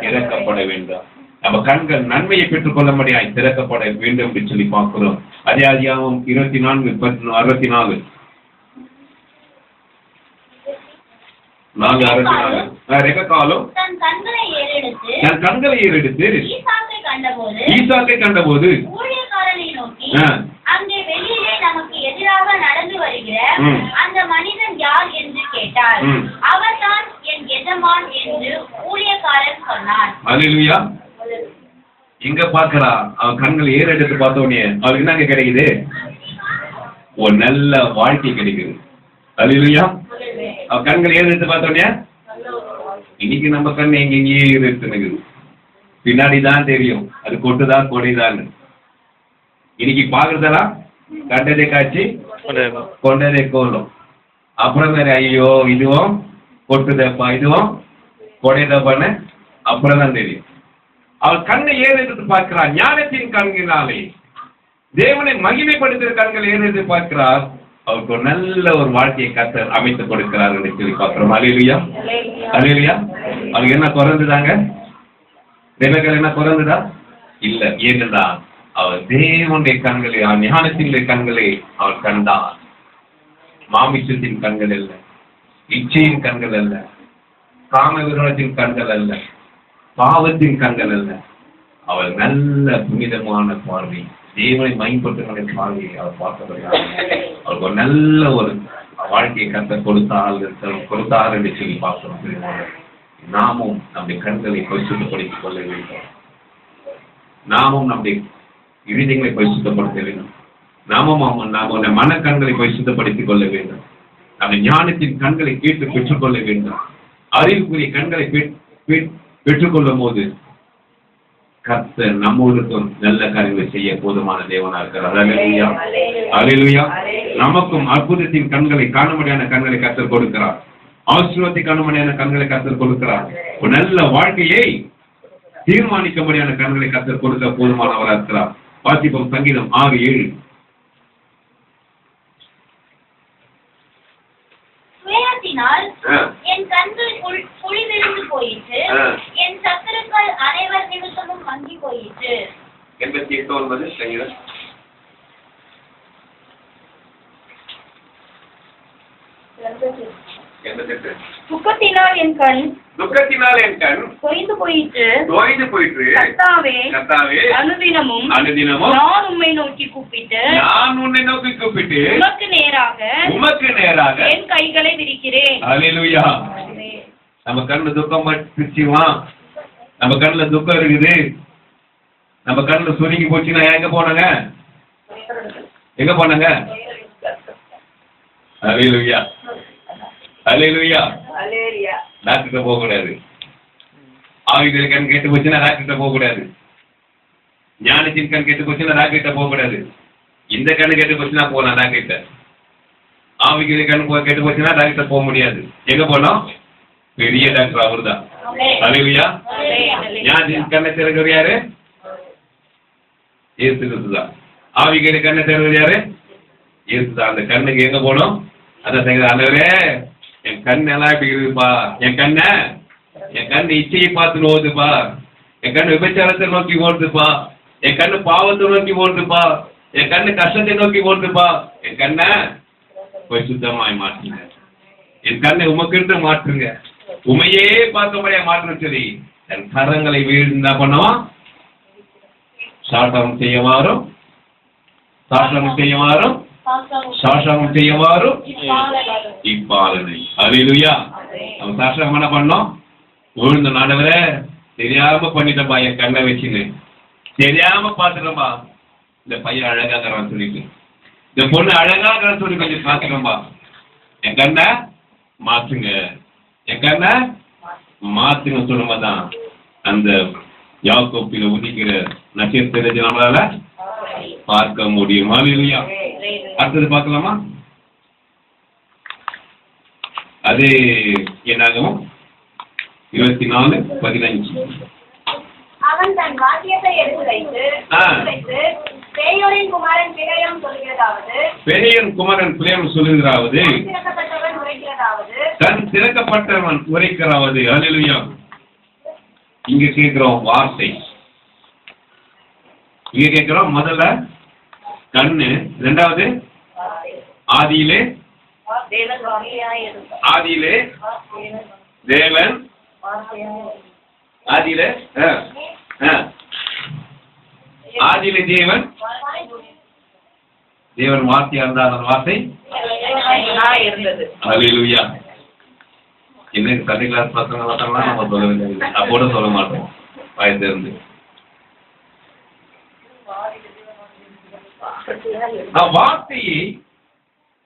திறக்கப்பட வேண்டும். நம்ம கண்கள் நன்மையை பெற்றுக்கொள்ளும்படியாய் திறக்கப்பட வேண்டும் என்று சொல்லி பார்க்கிறோம். அதிகாரம் 24:64. ரெபெக்காலும் தன் கண்களை ஏறெடுத்து ஈசாக்கை கண்டபோது ஊழியக்காரனை நோக்கி, அங்கே வெளியிலே நமக்கு எதிராக நடந்து வருகிற அந்த மனிதன் யார் என்று கேட்டார். அவர்தான் என் எஜமான் என்று ஊழியக்காரன் சொன்னான். அல்லேலூயா. இங்க பாக்குறா, அவன் கண்கள் ஏறெடுத்து பார்த்தோன்னே அவளுக்கு என்னங்க கிடைக்குது? ஒரு நல்ல வாழ்க்கை கிடைக்குது. அல்லேலூயா. அவன் கண்கள் ஏறெடுத்து பார்த்தோன்னே இன்னைக்கு நம்ம கண் எங்கெங்கேயே ஏறெடுத்து பின்னாடி தான் தெரியும் அது கொட்டுதான் கொடைதான். இன்னைக்கு பாக்குறதெல்லாம் கண்டதை காட்சி கொண்டதை கோலும். அப்புறம் வேற ஐயோ இதுவும் கொட்டுதப்பா இதுவும் கொடைதப்பான்னு அப்புறம் தான் தெரியும். அவள் கண்ணை ஏறெடுத்து பார்க்கிறார். ஞானத்தின் கண்களினாலே தேவனை மகிமைப்படுத்துகிற கண்கள் ஏறெடுத்து பார்க்கிறார். அவருக்கு ஒரு நல்ல ஒரு வாழ்க்கையை கர்த்தர் அமைத்து கொடுக்கிறார் என்று சொல்லி பார்க்கிறோம். அல்லேலூயா. அல்லேலூயா. அவருக்கு என்ன குறைந்துதாங்க? ரெபெக்காள் என்ன குறைந்துதா? இல்ல. ஏனென்றா அவர் தேவனுடைய கண்களை, ஞானத்தினுடைய கண்களை அவர் கண்டார். மாமிசத்தின் கண்கள் அல்ல, இச்சையின் கண்கள் அல்ல, காம விரோதத்தின் கண்கள் அல்ல, பாவத்தின் கண்கள் அல்ல. அவர் நல்ல புனிதமான பார்வை, தேவனை மகிமைப்படுத்துகிற பார்வையை அவர் பார்க்கப்படுகிறார். அவருக்கு ஒரு நல்ல ஒரு வாழ்க்கையை கர்த்தர் கொடுத்தார் என்று சொல்லி பார்க்கிறோம். நாமும் நம்முடைய கண்களை பரிசுத்தப்படுத்திக் கொள்ள வேண்டும். நாமும் நம்முடைய இருதயங்களை பரிசுத்தப்படுத்த வேண்டும். நாமும் நம்முடைய மனக்கண்களை பரிசுத்தப்படுத்திக் கொள்ள வேண்டும். நம்ம ஞானத்தின் கண்களை கேட்டு பெற்றுக்கொள்ள வேண்டும். அறிவுக்குரிய கண்களை பெற்றுக்கொள்ளும் போது கர்த்தர் நம்மோருக்கும் நல்ல காரியங்களை செய்ய போதுமான தேவனா இருக்கிறார். அல்லேலூயா. அல்லேலூயா. நமக்கும் அற்புதத்தின் கண்களை, காணும்படியான கண்களை கர்த்தர் கொடுக்கிறார். ஆசீர்வாதத்தை காணும்படியான கண்களை கர்த்தர் கொடுக்கிறார். ஒரு நல்ல வாழ்க்கையை தீர்மானிக்கும்படியான கண்களை கர்த்தர் கொடுக்க போதுமானவராக இருக்கிறார். வாசிப்போம் சங்கீதம் 6:7. என் கண்கள் குழிவிழுந்து போயிற்று, என் சத்துருக்கள் அனைவர் நிமித்தமும் மங்கி போயிற்று. 88:9 சங்கீதம். துக்கத்தினால் என் கண் தொய்ந்து போயிற்று. கர்த்தாவே அனுதினமும் நான் உம்மை நோக்கி கூப்பிட்டு உமக்கு நேராக என் கைகளை விரிக்கிறேன். அல்லேலூயா. நம்ம கண்ணுல துக்கம் பிடிச்சுவா, நம்ம கண்ணுல துக்கம் இருக்குது, நம்ம கண்ணுல சுருங்கி போச்சுன்னா எங்க போனாங்க? அல்லேலூயா. அல்லேலூயா. டாக்டர் போக கூடாது. ஆவிகள் கண் கெட்டு போச்சுன்னா டாக்டர் போக கூடாது. ஞானத்தின் கண் கெட்டு போச்சுன்னா டாக்டர் போக கூடாது. இந்த கண்ணு கெட்டு போச்சுன்னா போகலாம் டாக்டர். ஆவிகள் கண் கெட்டு போச்சுன்னா டாக்டர் போக முடியாது. எங்க போனோம்? பெரிய டாக்டர் அவர் தான். அல்லேலூயா. ஞானத்தின் கண்ணை திறக்கிறது யாரு? இயேசு கிறிஸ்து தான். ஆவிகள் கண்ணை திறக்கிறது யாரு? இயேசு தான். அந்த கண்ணுக்கு எங்க போனோம்? அதான் ஆண்டவரே என் கண் எல்லாம் இப்படி இருக்குப்பா, என் கண்ணு இச்சையை பார்த்து ஓடுதுப்பா, என் கண்ணு விபச்சாரத்தை நோக்கி ஓடுதுப்பா, என் கண்ணு பாவத்தை நோக்கி ஓடுதுப்பா, என் கண்ணு கஷ்டத்தை நோக்கி ஓடுதுப்பா. என் கண்ணை பரிசுத்தமாய் மாற்றுங்க. என் கண்ணை உமக்கிட்டு மாற்றுங்க. உமையே பார்க்கும்படியா மாற்றணும் சொல்லி என் கரங்களை வீடு என்ன பண்ணுவான்? சாஷ்டாங்கம் செய்யவாரும் சாஷ்டாங்கம் செய்யவாரும் இப்பாலனை. அல்லேலூயா. அவன் சாஷ்டாங்கம் என்ன பண்ணோம்? விழுந்த நாடவரே தெரியாம பண்ணிட்டப்பா, என் கண்ணை வச்சுன்னு தெரியாம பார்த்துட்டோம்பா. இந்த பையன் அழகாகிறான்னு சொல்லிட்டு, இந்த பொண்ணு அழகாகிறான்னு சொல்லி கொஞ்சம் பார்த்துட்டோம்பா. என் கண்ணை மாற்றுங்க, என் கண்ணை மாற்றுங்க சொல்லும்போதான் அந்த யாக்கோப்பில உதிக்கிற நட்சத்திரத்தை நம்மளால பார்க்க முடியும். அல்லேலூயா. அடுத்தது பார்க்கலாமா? அது என்னாகும்? 24:15. அவன் தன் வாக்கியத்தை எடுத்து வைத்து பேயோரின் குமாரன் பிலேயாம் சொல்லுகிறாவது தன் திறக்கப்பட்டவன் உரைக்கிறாவது. அல்லேலூயா. இங்க கேட்கிறோம் வார்த்தை, இங்க கேட்கிறோம் முதல்ல கண்ணு, இரண்டாவது ஆதியிலே ஆதியிலே தேவன் ஆதியிலே ஆதியிலே தேவன் தேவன் வார்த்தையா இருந்தார். அந்த வார்த்தை ஹல்லேலூயா. இன்னைக்கு சண்டே கிளாஸ் பசங்க பார்த்தோம்னா நம்ம சொல்லவில்லை, அப்போட சொல்ல மாட்டோம் வாய் திறந்து. வார்த்தையை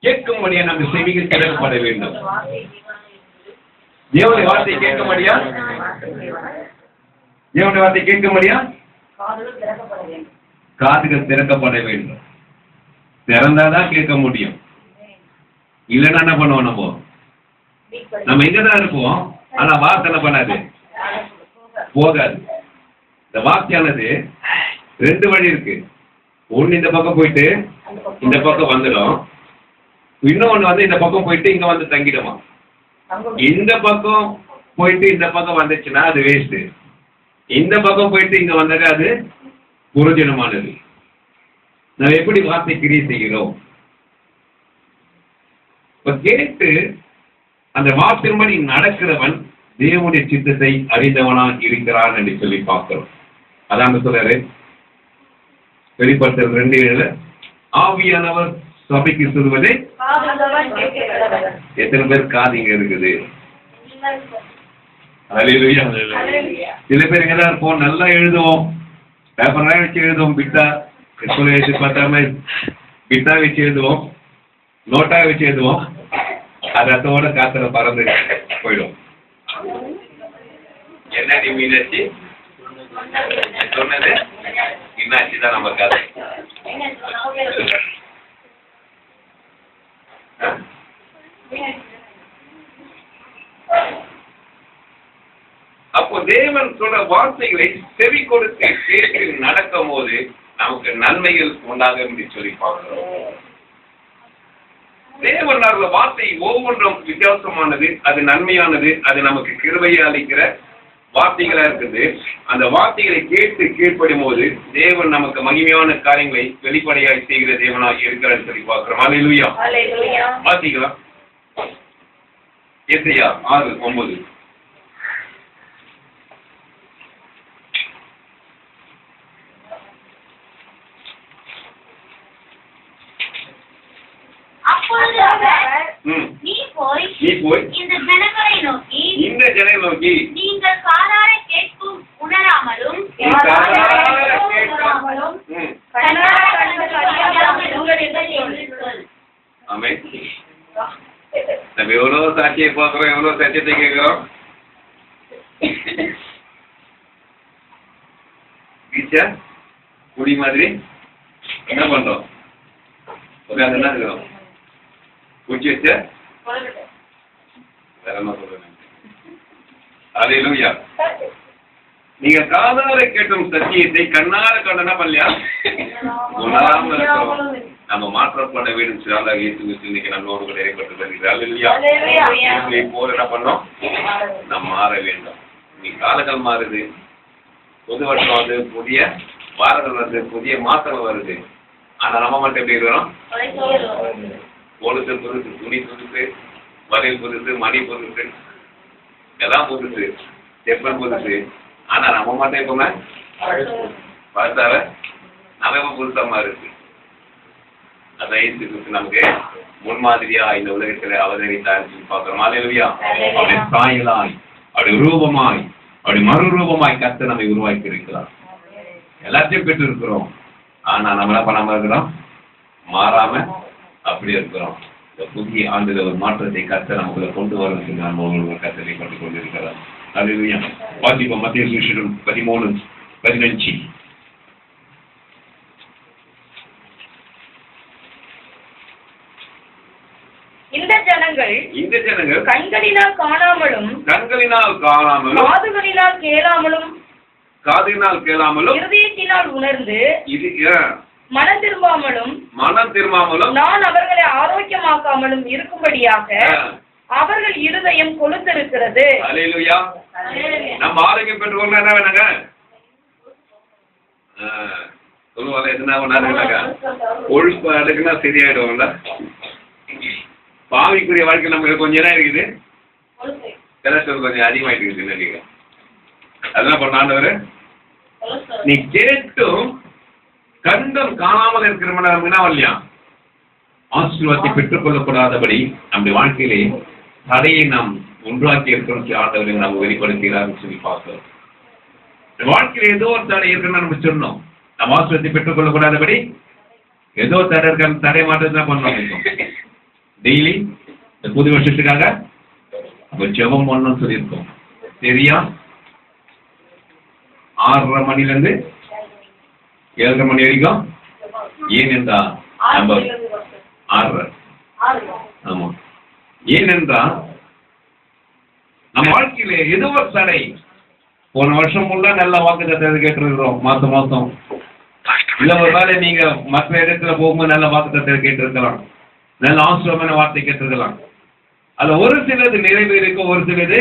கேட்கும்படியா நம்ம செவிகள் திறக்கப்பட வேண்டும். தேவனுடைய வார்த்தையை கேட்கும்படியா, தேவனுடைய வார்த்தையை கேட்கும்படியா காதுகள் திறக்கப்பட வேண்டும். திறந்தாதான் கேட்க முடியும். இல்லைன்னா என்ன பண்ணுவோம்? நம்ம இங்கதான் இருப்போம், ஆனா வார்த்தை என்ன பண்ணாது, போகாது. இந்த வார்த்தையானது ரெண்டு வழி இருக்கு. ஒண்ணு இந்த பக்கம் போயிட்டு இந்த பக்கம் வந்துடும், இன்னொன்னு வந்து இந்த பக்கம் போயிட்டு இங்க வந்து தங்கிடுமா. இந்த பக்கம் போயிட்டு இந்த பக்கம் வந்துச்சுன்னா அது வேஸ்ட். இந்த பக்கம் போயிட்டு இங்க வந்தாக்க அது புரோஜனமானது. நம்ம எப்படி வார்த்தை கிரியை செய்கிறோம்? கேட்டு அந்த வார்த்தையின்படி நடக்கிறவன் தேவனுடைய சித்தத்தை அறிந்தவனாக இருக்கிறான் என்று சொல்லி பார்க்கிறோம். அதான் சொல்றாரு வெளிப்படுத்தல் 2:7, ஆவியானவர் சபைக்கு சொல்வதை எத்தனை பேர் காது இங்க இருக்குது? ஹல்லேலூயா. சில பேர் இங்கதான் இருப்போம், நல்லா எழுதுவோம், பேப்பர்லாம் வச்சு எழுதுவோம், பிட்டா பிட்டா வச்சு எழுதுவோம், நோட்டா வச்சு எழுதுவோம், அது அத்தோட காத்துல பறந்து போயிடும். என்ன நீ மீனாட்சி சொன்னது? மீனாட்சி தான் நம்ம கதை. அப்போ தேவன் சொல்ற வார்த்தைகளை செவி கொடுத்து கேட்டு நடக்கும் போது நமக்கு நன்மைகள் உண்டாகும் என்று சொல்லி பார்க்கிறோம். தேவன் வார்த்தை ஒவ்வொன்றும் வித்தியாசமானது, அது நன்மையானது, அது நமக்கு கிருபையை அளிக்கிற வார்த்தைகளா இருக்குது. அந்த வார்த்தைகளை கேட்டு கீழ்ப்படும் போது தேவன் நமக்கு மகிமையான காரியங்களை வெளிப்படையாய் செய்கிற தேவனாக இருக்கிறார் சொல்லி பார்க்கிறோம். ஹல்லேலூயா. வாசிங்களா? எசையா 6:9. அப்பொழுது அவர், நீ போய் இந்த ஜனங்களை நோக்கி நீங்கள் காதார கேட்கும் உணராமலும் நம்ம எவ்வளவு சாட்சியை பார்க்கிறோம், எவ்வளவு சத்தியத்தை கேட்கிறோம். குடி மாதிரி என்ன பண்றோம்? உட்காந்து என்ன இருக்கிறோம்? குச்சி வச்ச வேற என்ன சொல்றேன்? ஹல்லேலூயா. நீங்க காதார கேட்டும் சத்தியத்தை கண்ணார கண்டனா பண்ணலையா? உணராம இருக்கிறோம். நம்ம மாற்றப்பட வேண்டும். சிறாக இயேசு இன்னைக்கு நம்மளோடு கூட இறைப்பட்டு வருகிறார். ஹல்லேலூயா. இப்போ என்ன பண்ணோம்? நம்ம மாற வேண்டும். நீ காலங்கள் மாறுது, புது வருஷம் வந்து புதிய வாரங்கள் வருது, புதிய மாசங்கள் வருது. ஆனா நம்ம மட்டும் எப்படி இருக்கிறோம்? கொலுசு புதுசு, துணி புதுசு, வளையல் புதுசு, மணி புதுசு, எல்லாம் புதுசு, செப்பல் புதுசு. ஆனா நம்ம மட்டும் எப்பவுமே பார்த்தால நம்ம எப்ப புதுசமா இருக்கு. அதான் இயேசு நமக்கு முன்மாதிரியா இந்த உலகத்துல அவதரித்தார் பார்க்கிறோம். ஹல்லேலூயா. அவருடைய சாயலாய், அவருடைய ரூபமாய், அவருடைய மறுரூபமாய் கர்த்தர் நம்மை உருவாக்கி இருக்கிறார். எல்லாத்தையும் பெற்று இருக்கிறோம். ஆனா நம்ம என்ன பண்ணாம இருக்கிறோம்? மாறாம அப்படியே இருக்கிறோம். இந்த புதிய ஆண்டுல ஒரு மாற்றத்தை கர்த்தர் நமக்குள்ள கொண்டு வரதுக்கு நம்ம ஒரு கர்த்தரை கொண்டு கொண்டிருக்கிறார். ஹல்லேலூயா. வாசிப்போம் மத்தேயு சுவிசேஷம் 13:15. இந்த ஜனங்கள் கண்களினால் காணாமலும் காதுகளினால் கேளாமலும் இருதயத்தினால் உணர்ந்து மனம் திரும்பாமலும் நான் அவர்களை ஆரோக்கியமாக்காமலும் இருக்கும்படியாக அவர்கள் இருதயம் கொழுத்திருக்கிறது. ஹல்லேலூயா. நம்ம ஆரோக்கியம் பெற்றுக்கொள்ள என்ன வேணுங்க? சொல்லுவாங்க, என்ன கொள்ளுப்பு அடுக்குன்னா சரியாயிடுவாங்கல்ல. பாவிக்குரிய வாழ்க்கை நமக்கு கொஞ்சம் நேரம் இருக்குது, கொலஸ்ட்ரால் கொஞ்சம் அதிகமாயிட்டு இருக்குது நினைக்கிறேன். அதெல்லாம் பண்ண ஆண்டவர், நீ கேட்டும் கண்டும் காணாமல் இருக்கிறவன என்ன வரலையா, ஆசீர்வாதத்தை பெற்றுக்கொள்ளக்கூடாதபடி நம்முடைய வாழ்க்கையிலே தடையை நாம் உண்டாக்கி இருக்கிறோம். ஆண்டவரை நாம் வெளிப்படுத்துகிறார்னு சொல்லி பார்க்கிறோம். வாழ்க்கையில் ஏதோ ஒரு தடை இருக்குன்னு நம்ம சொன்னோம். நம்ம ஆசீர்வாதத்தை பெற்றுக்கொள்ளக்கூடாதபடி ஏதோ தடை இருக்க, தடை மாற்றம் தான் பண்ணுவோம். டெய்லி இந்த புது வருஷத்துக்காக நம்ம ஜெபம் பண்ணணும்னு சொல்லியிருக்கோம். சரியா? 6:30 மணிலேருந்து 7:30 மணி வரைக்கும். ஏனென்றா நம்ம 6:30. ஆமா, ஏனென்றா நம்ம வாழ்க்கையில ஏதோ ஒரு தடை. போன வருஷம் ஃபுல்லா நல்ல வாக்குத்தத்தத்தை கேட்டிருக்கிறோம், மாசம் மாசம். இல்ல ஒரு வேளை நீங்க மற்ற இடத்துல போகும்போது நல்ல வாக்குத்தத்தத்தை கேட்டிருக்கலாம், நல்ல ஆசிரியமான வார்த்தை கேட்டிருக்கலாம். அதுல ஒரு சிலது நிறைவேறிக்கும், ஒரு சிலது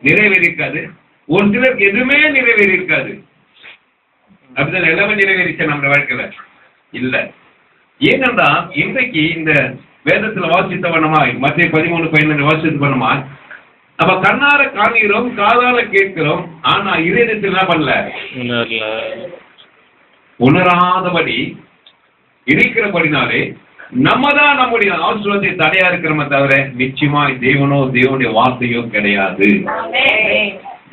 நிறைவேறிக்காது, ஒரு சிலருக்கு எதுவுமே நிறைவேறி இருக்காது. அப்படிதான் எல்லாமே நிறைவேறிச்சா நம்ம வாழ்க்கையில இல்ல. ஏனென்றா இன்றைக்கு இந்த வேதத்துல வாசித்த பண்ணமாய் மத்திய 13:12 வாசித்த பண்ணமாய் நம்ம கண்ணார காண்கிறோம், காதால கேட்கிறோம், ஆனா இதயத்தில் என்ன பண்ணல, உணராதபடி இருக்கிறபடினாலே நம்ம தான் நம்முடைய ஆசீர்வாதத்தை தடையா இருக்கிறோமே தவிர நிச்சயமா தேவனோ தேவனுடைய வார்த்தையோ கிடையாது.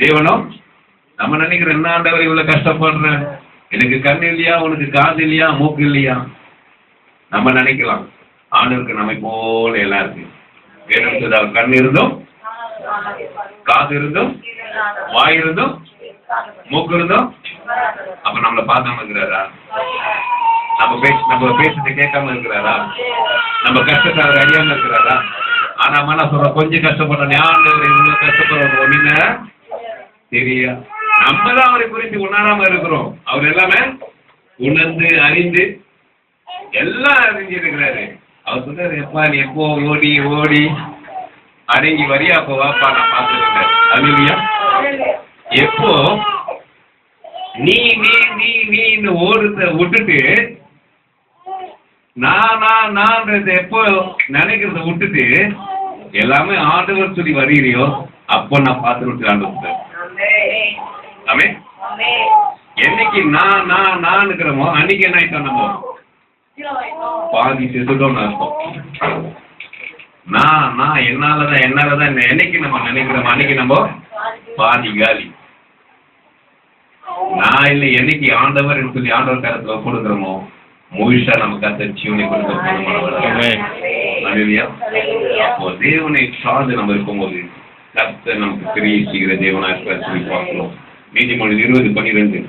தேவனோ நம்ம நினைக்கிற என்ன ஆண்டவர் இவ்வளவு கஷ்டப்படுற, எனக்கு கண் இல்லையா, உனக்கு காது இல்லையா, மூக்கு இல்லையா, நம்ம நினைக்கலாம். ஆண்டவருக்கு நம்மை போல எல்லாம் இருக்கு. வேணும் அவர் கண் இருந்தும், காது இருந்தும், வாய் இருந்தும், மூக்கு இருந்தும், அப்ப நம்மளை பார்க்காம இருக்கிறாரா? நம்ம பேசுறது கேட்காம இருக்கிறாரா? நம்ம கஷ்டத்தை அவர் அறியாம இருக்கிறாரா? ஆனா மன சொல்ற கொஞ்சம் கஷ்டப்படுற ஆண்டவர் இவ்வளவு கஷ்டப்படுற ஒண்ணு தெரியா. நம்ம தான் அவரை குறித்து உணராம இருக்கிறோம். அவர் எல்லாமே உணர்ந்து அறிந்து எல்லாம் அறிஞ்சிருக்கிறாரு. அவர் சொல்றாரு, எப்பா நீ எப்போ ஓடி ஓடி அடங்கி வரியா, அப்போ வாப்பா நான் பார்த்துருக்கேன். அல்லேலூயா. எப்போ நீ நீ நீ நீன்னு ஓடுறத விட்டுட்டு நான் எப்போ நினைக்கிறத விட்டுட்டு எல்லாமே ஆண்டவர் சொல்லி வருகிறியோ அப்போ நான் பார்த்துட்டு ஆண்டு. ஆமே, என்னைக்கு நான் இருக்கிறோமோ அன்னைக்கு என்ன ஆயிட்டோம், நம்ம பாதி செத்துட்டோம்னு அர்த்தம். நான் என்னாலதான் என்னைக்கு நம்ம நினைக்கிறோம் அன்னைக்கு நம்ம பாதி காலி. நான் இல்லை, என்னைக்கு ஆண்டவர் சொல்லி ஆண்டவர் கருத்துல கொடுக்குறோமோ முழுசா நமக்கு அந்த ஜீவனை கொடுக்க. அப்போ தேவனை சார்ந்து நம்ம இருக்கும்போது கர்த்தர் நமக்கு பெரிய செய்கிற தேவனா இருக்கிற சொல்லி பார்க்கிறோம். நீதிமொழி 20:12.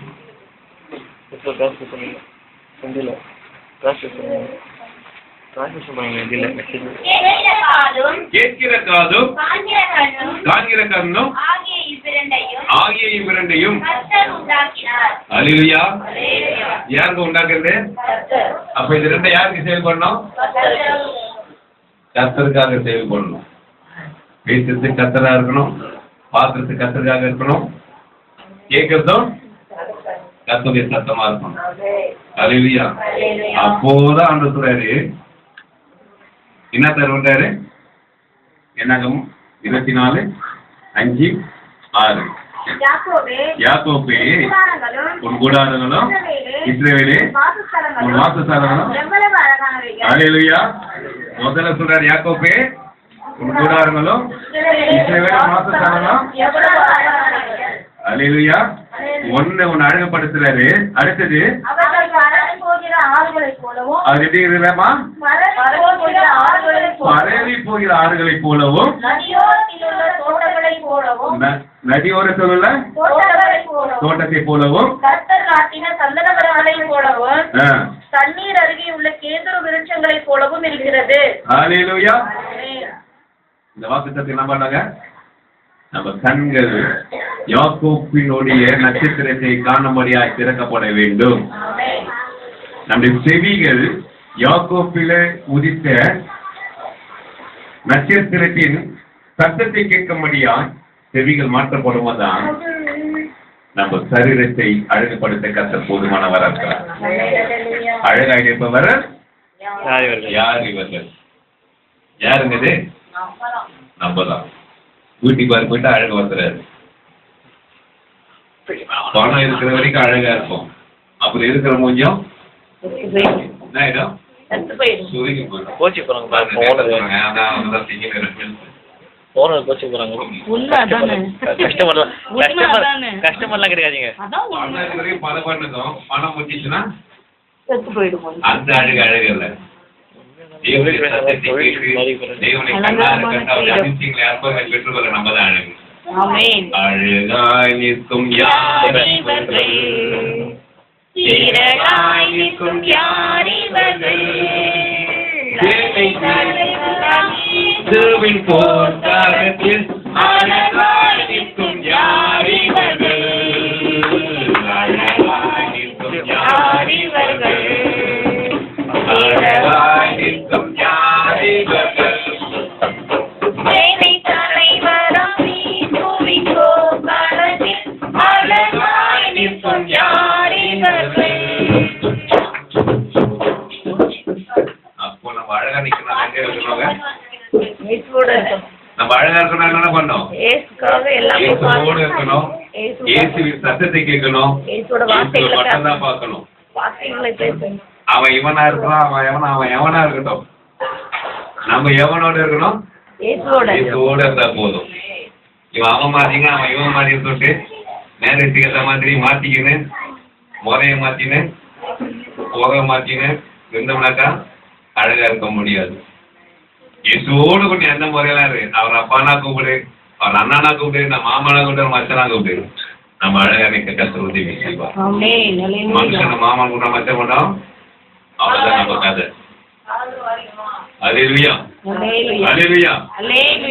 கேட்கிற காதும் காண்கிற கண்ணும் ஆகிய இவ்விரண்டையும் அல்லேலூயா யாருக்கு உண்டாக்குறது? அப்ப இது ரெண்டை யாருக்கு சேவை பண்ணணும்? கர்த்தருக்காக சேவை பண்ணணும். பேசுறதுக்கு கர்த்தரா இருக்கணும், பார்க்கறதுக்கு கர்த்தருக்காக இருக்கணும், கேட்கறதும் கர்த்தருடைய சத்தமா இருக்கணும். அல்லேலூயா. அப்போதான் ஆண்டவர் சொல்றாரு, என்ன தருவாரு? என்னாகும் 24:5-6. யாக்கோபே உன் கூடாரங்களும் இஸ்ரவேலே உன் வாசஸ்தலங்களும். அல்லேலூயா. முதல்ல சொல்றாரு, யாக்கோபே உன் கூடாரங்களும் இஸ்ரவேலே வாசஸ்தலங்களும். அல்லேலூயா. ஒன்னு அழகுபடுத்துறாரு. அடுத்தது அது எப்படி இருக்குமா? பரவி போகிற ஆறுகளை போலவும் நதியோரத்தில் உள்ள தோட்டத்தை போலவும் தண்ணீர் அருகே உள்ள கேதுரு விருட்சங்களை போலவும் இருக்கிறது. அல்லேலூயா. இந்த வாக்குத்தத்தத்தை என்ன பண்ணாங்க? நம்ம கண்கள் யாக்கோப்பினுடைய நட்சத்திரத்தை காணும்படியாய் திறக்கப்பட வேண்டும். நம்முடைய செவிகள் யாக்கோப்பில உதித்த நட்சத்திரத்தின் சத்தத்தை கேட்கும்படியாய் செவிகள் மாற்றப்படுவதுதான் நம்ம சரீரத்தை அழகுபடுத்த கர்த்தர் போதுமானவராக இருக்கிறார். அழகாய் இருப்பவர் யார்? இவர்கள் யாருங்க இது? நம்ம தான். பியூட்டி பார்க் போயிட்டு அழகு வந்துடுறாரு. பணம் இருக்கிற வரைக்கும் அழகா இருக்கும். அப்புறம் இருக்கிற மூஞ்சும் என்ன ஆயிடும்? சுருங்கி போயிடும். கோச்சி போறாங்க. போனது கோச்சி போறாங்க. கஸ்டமர்லாம் கிடையாதுங்க. பணம் பண்ணதும் பணம் முடிச்சுன்னா அந்த அழகு அழகு இல்ல. பெற்றுக்கொள்ள நம்ம தான் அழகு. அழகாய் நிற்கும் போர்க்காலத்தில் அழகாய் நிற்கும் யாரிவர்கள், அழகாய் நிற்கும் யாரிவர்கள், அழகாய் நிற்கும் யாரிவர்கள். அழகாய் நிற்கும் யாரிவர்கள். அப்போ நம்ம அழகா நிக்கணும், எங்க இருக்கணுங்க? நம்ம அழகா இருக்கணும். என்ன பண்ணணும்? இயேசுவோடு இருக்கணும். இயேசுவின் சத்தத்தை கேட்கணும். மட்டும் தான் பார்க்கணும். அவன் இவனா இருக்கலாம், அவன் எவனா இருக்கட்டும். நம்ம எவனோட இருக்கணும்? இயேசுவோட இருந்தா போதும். இவன் அவன் மாதிரிங்க, அவன் இவன் மாதிரி இருந்துட்டு நேரத்துக்கு ஏற்ற மாதிரி மாத்திக்கின்னு முறைய மாத்தின்னு புகை மாத்தின்னு இருந்தோம்னாக்கா அழகா இருக்க முடியாது. இயேசுவோடு கூட எந்த முறையெல்லாம் இருக்கு. அவர் அப்பானா கூப்பிடு, அவர் அண்ணானா கூப்பிடு, நம்ம மாமனா கூப்பிடு, மச்சனா கூப்பிடு. நம்ம அழகா நிக்க கஷ்ட உதவி செய்வார். மனுஷன மாமன் கூட மச்ச மாட்டோம். அவ்வளவுதான் நம்ம கதை. அல்லேலூயா, அல்லேலூயா.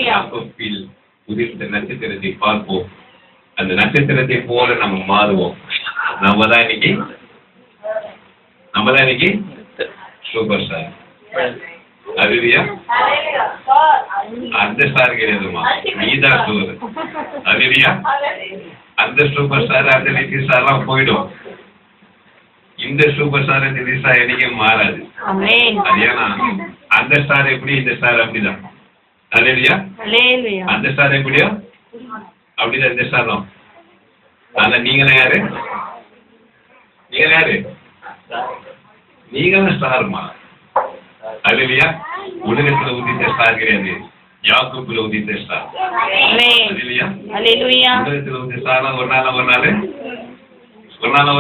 யாக்கோபில் உதிர்ந்த நட்சத்திரத்தை பார்ப்போம். அந்த நட்சத்திரத்தை போல நம்ம மாறுவோம். நம்ம தான் இன்னைக்கு சூப்பர் ஸ்டார். அல்லேலூயா. அந்த ஸ்டார் கிடையாதுமா, நீதான் சூப்பர். அல்லேலூயா. அந்த சூப்பர் ஸ்டார் அந்த லிட்டி ஸ்டார்லாம் போயிடும். இந்த சூப்பர் ஸ்டார் இந்த லிட்டி ஸ்டார் என்னைக்கும் மாறாது. அது ஏன்னா அந்த ஸ்டார் எப்படி, இந்த ஸ்டார் அப்படிதான். அல்லேலூயா. அந்த ஸ்டார் எப்படியோ அப்படிதான் இந்த ஸ்டாரும். ஆனா நீங்க யாரு? நீங்களும் ஸ்டாருமா. அல்லேலூயா. உலகத்துல உதித்த ஸ்டார் கிடையாது, யாக்கோபுல உதித்த ஸ்டார். அல்லேலூயா. உலகத்துல உதித்த ஸ்டார் ஒரு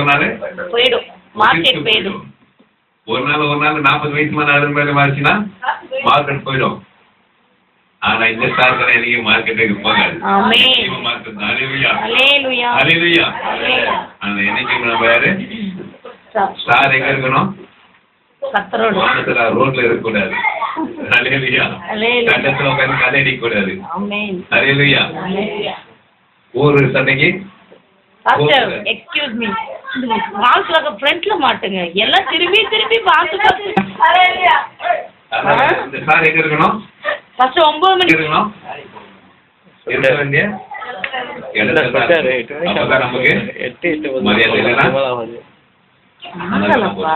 நாள் போயிடும். மார்க்கெட் போயிடும். ஒரு நாள் 40 வயசு மேல 60 மேல மாறிச்சுன்னா மார்க்கெட் போயிடும். ஆனா இந்த ஸ்டார் கடை என்னைக்கு மார்க்கெட்டுக்கு போகாது. ஆனா என்னைக்கு நம்ம யாரு? ஸ்டார் எங்க இருக்கணும்? ரோட்ல இருக்கக்கூடாது. கட்டத்துல உட்காந்து கதை அடிக்க கூடாது. அல்லேலூயா. ஒரு சண்டைக்கு எக்ஸ்கியூஸ் மீ, வால்ஸ்ல ஃப்ரண்ட்ல மாட்டுங்க, எல்லாம் திரும்பி பார்த்து. இந்த ஸ்டார் எங்க இருக்கணும்? ஃபர்ஸ்ட் 9 மணிக்கு இருக்கணும். இருக்க வேண்டிய நமக்கு மரியாதை இல்லைன்னா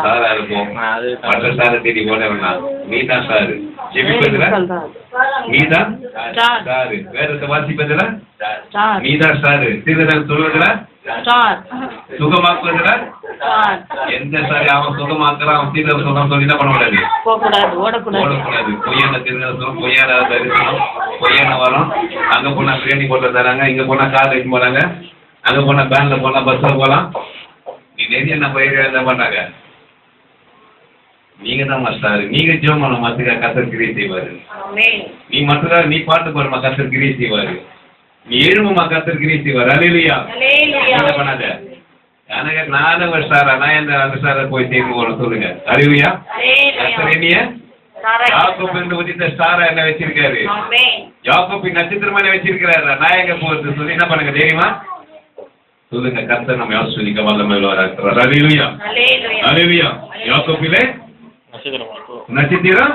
சாரா இருக்கும். மற்ற சாரை தேடி போட வேணாம். நீதான் சாரு. ஜெபிப்பதுல நீதான் சாரு. வேதத்தை வாசிப்பதுல நீதான் சாரு. திருதல் சொல்வதுல சுகமாக்குவதுல எந்த சாரி அவன் சுகமாக்குறான், அவன் தீர்தல் சுகம் சொல்லி என்ன பண்ணக்கூடாது, ஓடக்கூடாது. பொய்யான தீர்தல் சொல்லும், பொய்யான தரிசனம், பொய்யான வரும். அங்க போனா பிரியாணி போட்டு தராங்க, இங்க போனா கார் எடுத்து போறாங்க, அங்க போனா வேன்ல போலாம், பஸ்ல போலாம். நீ நிறைய நம்ம எழுத மாட்டாங்க. நீங்க தான் மாஸ்டர். நீங்க ஜோம் பண்ண மாத்துக்க கர்த்தர் கிரியை செய்வாரு. நீ மட்டும் நீ பாட்டு பாடுமா, கர்த்தர் கிரியை செய்வாரு. நீ எழுமுமா, கர்த்தர் கிரியை செய்வாரு. அல்லேலூயா. என்ன பண்ணாத எனக்கு நானும் ஒரு ஸ்டாரா, நான் அந்த ஸ்டாரை போய் சேர்ந்து போறோம் சொல்லுங்க. அல்லேலூயா. கர்த்தர் என்னைய யாக்கோபு உதித்த ஸ்டாரா என்ன வச்சிருக்காரு? யாக்கோபு நட்சத்திரமா என்ன வச்சிருக்கிறாரு? நான் எங்க போறது சொல்லி என்ன பண்ணுங்க தெரியுமா சொல்லுங்க. கர்த்தர் நம்ம ஆசீர்வதிக்க வல்லமை உள்ளவராக. அல்லேலூயா. அல்லேலூயா. யாக்கோபிலே நட்சத்திரம்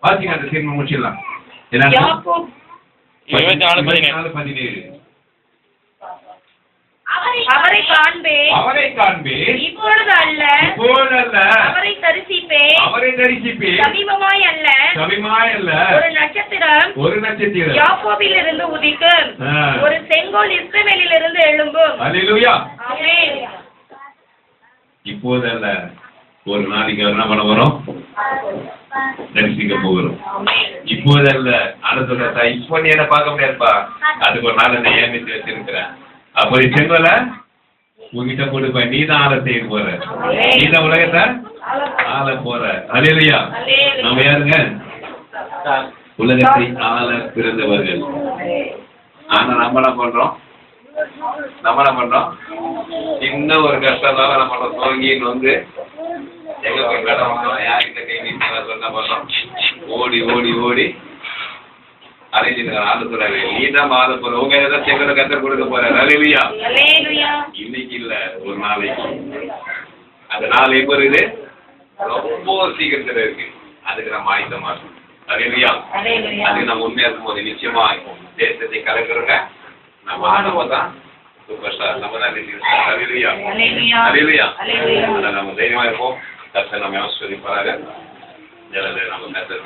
வாசிங்க. அந்த சீன் முடிச்சிடலாம். யாக்கோபு 24:17 அவரை காண்பேன் இப்பொழுது அல்ல, அவரை தரிசிப்பேன் அவரை தரிசிப்பி சமீபமாய் அல்ல ஒரு நட்சத்திரம் யாக்கோபிலிருந்து உதிக்கும் ஒரு செங்கோல் இஸ்ரவேலிலிருந்து எழும்பும். அல்லேலூயா. ஆமென். இப்போதல்ல ஒரு நாளைக்கு என்ன பண்ண போறோம்? தரிசிக்க போகிறோம். இப்போதல்ல அடுத்த இப்போ நீ என்ன பார்க்க முடியாதுப்பா, அதுக்கு ஒரு நாள் நான் ஏமிச்சு வச்சிருக்கிறேன். அப்போ செங்கோல உங்ககிட்ட கொடுப்ப, நீ தான் ஆள செய்ய போற, நீ தான் உலகத்தை ஆள போற. அல்லேலூயா. நம்ம யாருங்க? உலகத்தை ஆள பிறந்தவர்கள். ஆனா நம்ம என்ன பண்றோம்? இன்னும் ஒரு கஷ்டம் தான் நம்ம பண்றோம். தோங்கின்னு வந்து எங்க போய் கடன் வாங்கலாம், யார்கிட்ட கை நீட்டு என்ன பண்றோம்? ஓடி ஓடி ஓடி அலைஞ்சிருக்க ஆளு போறாரு. நீ தான் ஆள போற, உங்க ஏதாவது செங்கலை கத்தர் கொடுக்க போறாரு. அல்லேலூயா. இன்னைக்கு இல்ல, ஒரு நாளைக்கு. அந்த நாள் எப்போ இருக்குது? ரொம்ப சீக்கிரத்துல இருக்கு. அதுக்கு நம்ம ஆயுதமா இருக்கும். அல்லேலூயா. அதுக்கு நம்ம உண்மையா இருக்கும் போது நிச்சயமா தேசத்தை கலக்குறோங்க. நம்ம ஆண்டவன் தான் சூப்பர் ஸ்டார், நம்ம தான் அல்லேலூயா. அல்லேலூயா. நம்ம தைரியமா இருப்போம். கர்த்தர் நம்ம ஆசீர்வதிப்பாராக. நம்ம கர்த்தர்